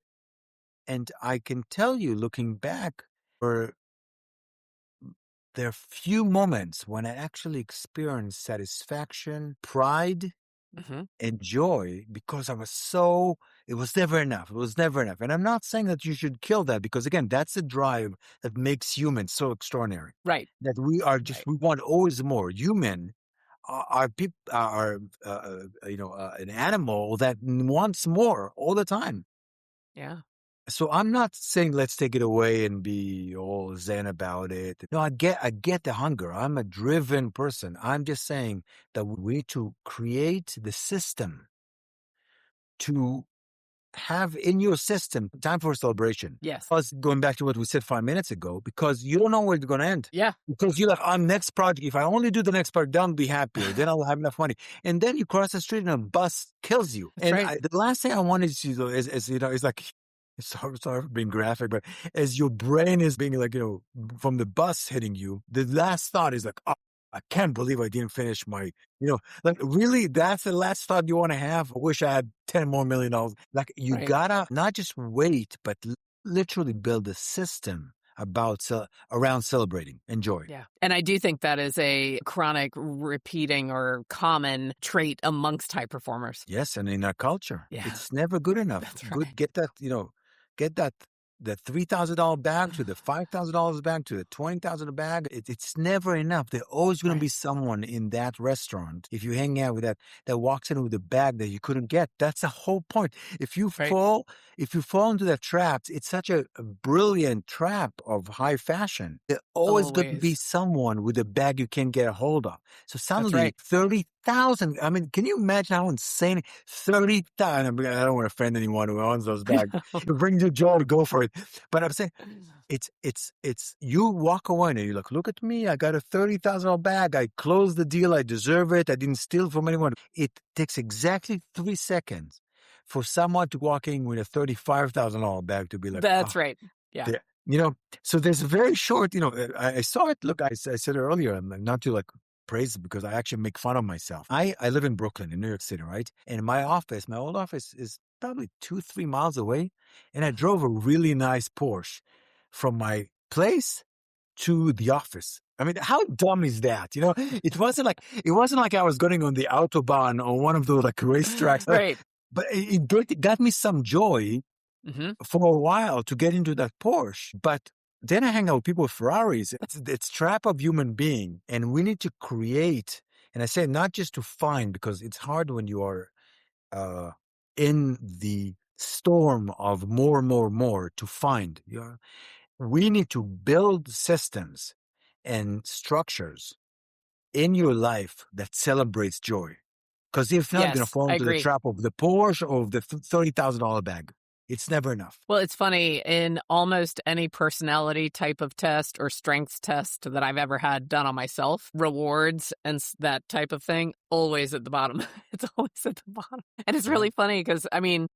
S2: I can tell you, looking back, there are few moments when I actually experienced satisfaction, pride, and joy, because it was never enough. It was never enough. And I'm not saying that you should kill that, because again, that's the drive that makes humans so extraordinary.
S1: Right.
S2: That we are we want always more. Human are people an animal that wants more all the time.
S1: Yeah.
S2: So I'm not saying let's take it away and be all zen about it. No, I get the hunger. I'm a driven person. I'm just saying that we need to create the system to have in your system time for celebration.
S1: Yes.
S2: I was going back to what we said 5 minutes ago, because you don't know where it's going to end.
S1: Yeah.
S2: Because you're like, next project, if I only do the next project, then I'll be happier. Then I'll have enough money. And then you cross the street and a bus kills you.
S1: That's
S2: and
S1: right.
S2: The last thing I wanted to do is like, sorry for being graphic, but as your brain is being like, from the bus hitting you, the last thought is like, oh, I can't believe I didn't finish my, like, really, that's the last thought you want to have. I wish I had $10 more million. Like, you gotta not just wait, but literally build a system around celebrating and joy.
S1: Yeah. And I do think that is a chronic, repeating or common trait amongst high performers.
S2: Yes. And in our culture, it's never good enough.
S1: That's right.
S2: Get that the $3,000 bag to the $5,000 bag to the $20,000 bag. It's never enough. There's always going to be someone in that restaurant, if you hang out with that walks in with a bag that you couldn't get. That's the whole point. If you fall into that trap, it's such a brilliant trap of high fashion. There's always going to be someone with a bag you can't get a hold of. So suddenly 30,000. I mean, can you imagine how insane 30,000? I don't want to offend anyone who owns those bags. It brings you joy to go for it. But I'm saying it's you walk away and you're like, look at me, I got a $30,000 bag. I closed the deal. I deserve it. I didn't steal from anyone. It takes exactly 3 seconds for someone to walk in with a $35,000 bag to be like,
S1: that's right. Yeah.
S2: So there's a very short, I saw it. Look, I said earlier, I'm not to like praise it, because I actually make fun of myself. I live in Brooklyn, in New York City, right? And my old office is probably 2-3 miles away. And I drove a really nice Porsche from my place to the office. I mean, how dumb is that? It wasn't like I was going on the Autobahn or one of those like racetracks.
S1: Right.
S2: But it got me some joy for a while to get into that Porsche. But then I hang out with people with Ferraris. It's trap of human being. And we need to create, and I say not just to find, because it's hard when you are in the storm of more to find. We need to build systems and structures in your life that celebrates joy. Because if not, you're going to
S1: Yes,
S2: fall
S1: I
S2: into the
S1: agree.
S2: trap of the Porsche or of the $30,000 bag. It's never enough.
S1: Well, it's funny, in almost any personality type of test or strengths test that I've ever had done on myself, rewards and that type of thing, always at the bottom. It's always at the bottom. And it's really funny because, I mean,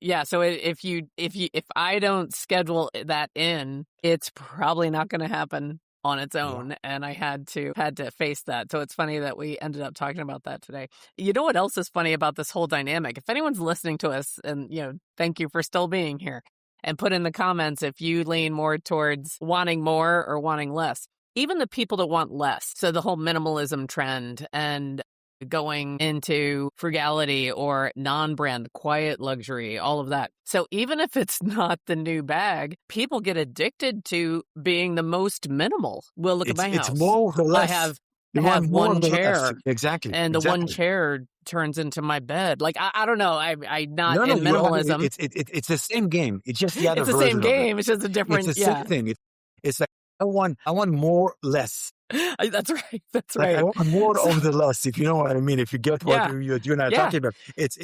S1: yeah, so if I don't schedule that in, it's probably not going to happen on its own, and I had to face that. So it's funny that we ended up talking about that today. You know what else is funny about this whole dynamic? If anyone's listening to us, and thank you for still being here, and put in the comments if you lean more towards wanting more or wanting less. Even the people that want less, so the whole minimalism trend and going into frugality or non-brand, quiet luxury, all of that. So even if it's not the new bag, people get addicted to being the most minimal. Well, look at my house.
S2: It's more or less.
S1: I have one chair.
S2: Exactly.
S1: And the one chair turns into my bed. Like, I don't know. I'm not in
S2: No,
S1: minimalism.
S2: It's the same game. It's just the other
S1: It's the
S2: version
S1: same
S2: of it.
S1: game. It's just a different,
S2: It's the same thing. It's like, I want more, less.
S1: That's right. That's
S2: Like,
S1: right.
S2: I want more of the less, if you know what I mean. If you get what you and I are talking about. It's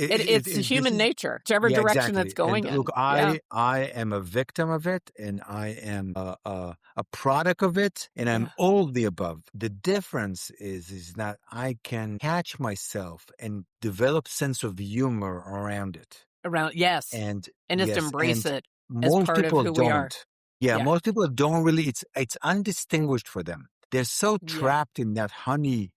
S1: human nature, whichever direction that's going in.
S2: Look, I am a victim of it, and I am a product of it, and I'm all the above. The difference is that I can catch myself and develop sense of humor around it.
S1: Yes. And just embrace it as part of who we are.
S2: Yeah, most people don't really. It's undistinguished for them. They're so trapped in that honey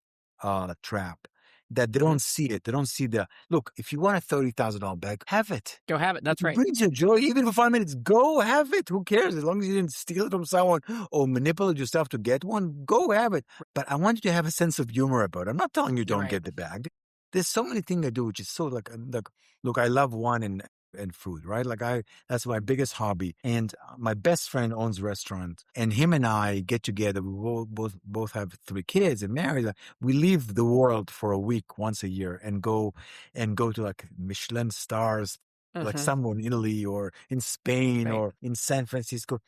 S2: trap that they don't see it. They don't see look, if you want a $30,000 bag, have it.
S1: Go have it. That's right.
S2: It brings you joy. Even for 5 minutes, go have it. Who cares? As long as you didn't steal it from someone or manipulate yourself to get one, go have it. But I want you to have a sense of humor about it. I'm not telling you don't get the bag. There's so many things I do, which is so like, look, I love wine and food, right? Like that's my biggest hobby. And my best friend owns a restaurant, and him and I get together. We both have 3 kids and married. We leave the world for a week once a year and go to like Michelin stars, like somewhere in Italy or in Spain or in San Francisco.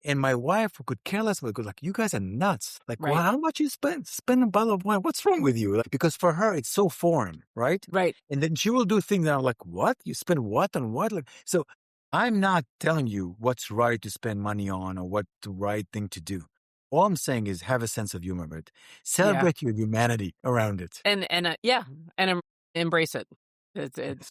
S2: And my wife could care less, but goes like, you guys are nuts. Like, well, how much you spend a bottle of wine? What's wrong with you? Like, because for her, it's so foreign, right?
S1: Right.
S2: And then she will do things that are like, what? You spend what on what? Like, so I'm not telling you what's right to spend money on or what the right thing to do. All I'm saying is have a sense of humor, but celebrate your humanity around it.
S1: And embrace it. It's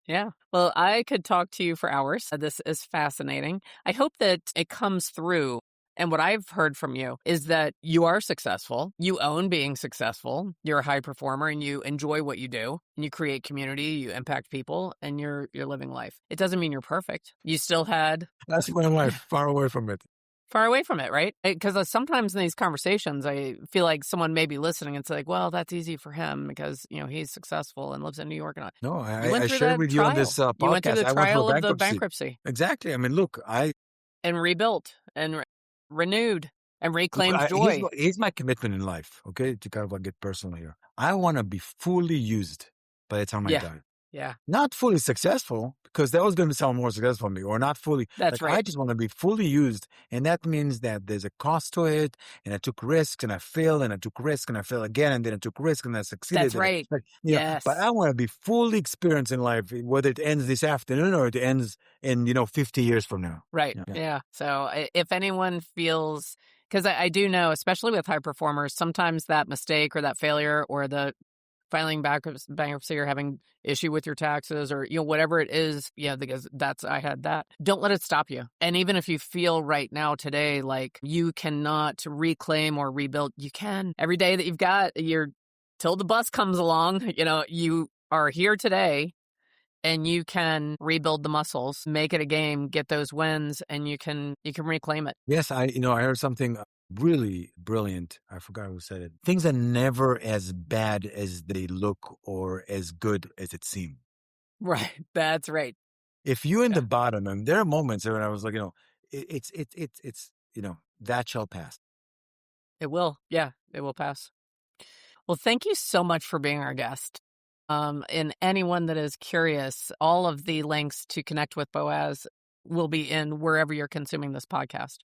S1: Well, I could talk to you for hours. This is fascinating. I hope that it comes through. And what I've heard from you is that you are successful. You own being successful. You're a high performer, and you enjoy what you do. And you create community. You impact people, and you're living life. It doesn't mean you're perfect. You still had.
S2: That's my life. Far away from it.
S1: Far away from it, right? Because sometimes in these conversations, I feel like someone may be listening and say, like, well, that's easy for him because, he's successful and lives in New York. And
S2: no, I shared with you on this podcast.
S1: You went through the trial of the bankruptcy.
S2: Exactly. I mean, look,
S1: and rebuilt and renewed and reclaimed joy.
S2: Here's my commitment in life, okay, to kind of like get personal here. I want to be fully used by the time I die.
S1: Yeah.
S2: Not fully successful, because that was going to be someone more successful than me, or not fully.
S1: That's right.
S2: I just want to be fully used. And that means that there's a cost to it. And I took risks and I failed and I took risks and I failed again. And then I took risks and I succeeded.
S1: That's right.
S2: Yes. But I want to be fully experienced in life, whether it ends this afternoon or it ends in, 50 years from now.
S1: Right. Yeah. So if anyone feels, because I do know, especially with high performers, sometimes that mistake or that failure or the filing bankruptcy or having issue with your taxes or, whatever it is, because I had that. Don't let it stop you. And even if you feel right now today, like you cannot reclaim or rebuild, you can. Every day that you've got, till the bus comes along, you are here today and you can rebuild the muscles, make it a game, get those wins, and you can reclaim it.
S2: Yes. I heard something really brilliant. I forgot who said it. Things are never as bad as they look or as good as it seems.
S1: Right. That's right.
S2: If you're in the bottom, and there are moments when I was like, it's that shall pass.
S1: It will. Yeah, it will pass. Well, thank you so much for being our guest. And anyone that is curious, all of the links to connect with Boaz will be in wherever you're consuming this podcast.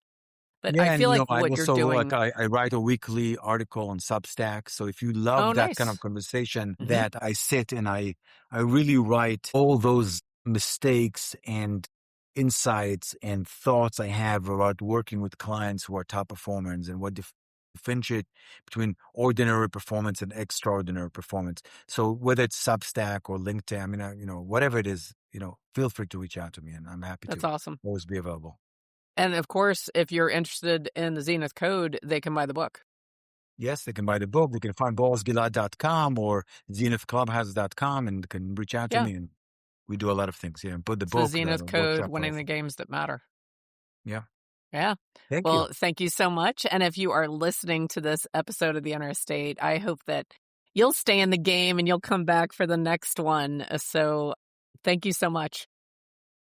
S1: But
S2: Yeah,
S1: I
S2: and
S1: feel like
S2: I
S1: what you're
S2: also
S1: doing.
S2: I write a weekly article on Substack. So if you love
S1: Oh,
S2: that kind of
S1: nice.
S2: conversation,
S1: Mhm.
S2: that I sit and I really write all those mistakes and insights and thoughts I have about working with clients who are top performers and what differentiate between ordinary performance and extraordinary performance. So whether it's Substack or LinkedIn, I mean, whatever it is, feel free to reach out to me, and I'm happy
S1: That's
S2: to
S1: awesome.
S2: always be available.
S1: And of course, if you're interested in the Zenith Code, they can buy the book.
S2: Yes, they can buy the book. They can find boazgilad.com or zenithclubhouse.com and can reach out to
S1: Yeah.
S2: me. And we do a lot of things here. And put the
S1: It's the
S2: book,
S1: Zenith
S2: the
S1: Code,
S2: workshop
S1: winning
S2: also.
S1: the games that matter.
S2: Yeah.
S1: Yeah.
S2: Thank you.
S1: Well, thank you so much. And if you are listening to this episode of The Inner Estate, I hope that you'll stay in the game and you'll come back for the next one. So thank you so much.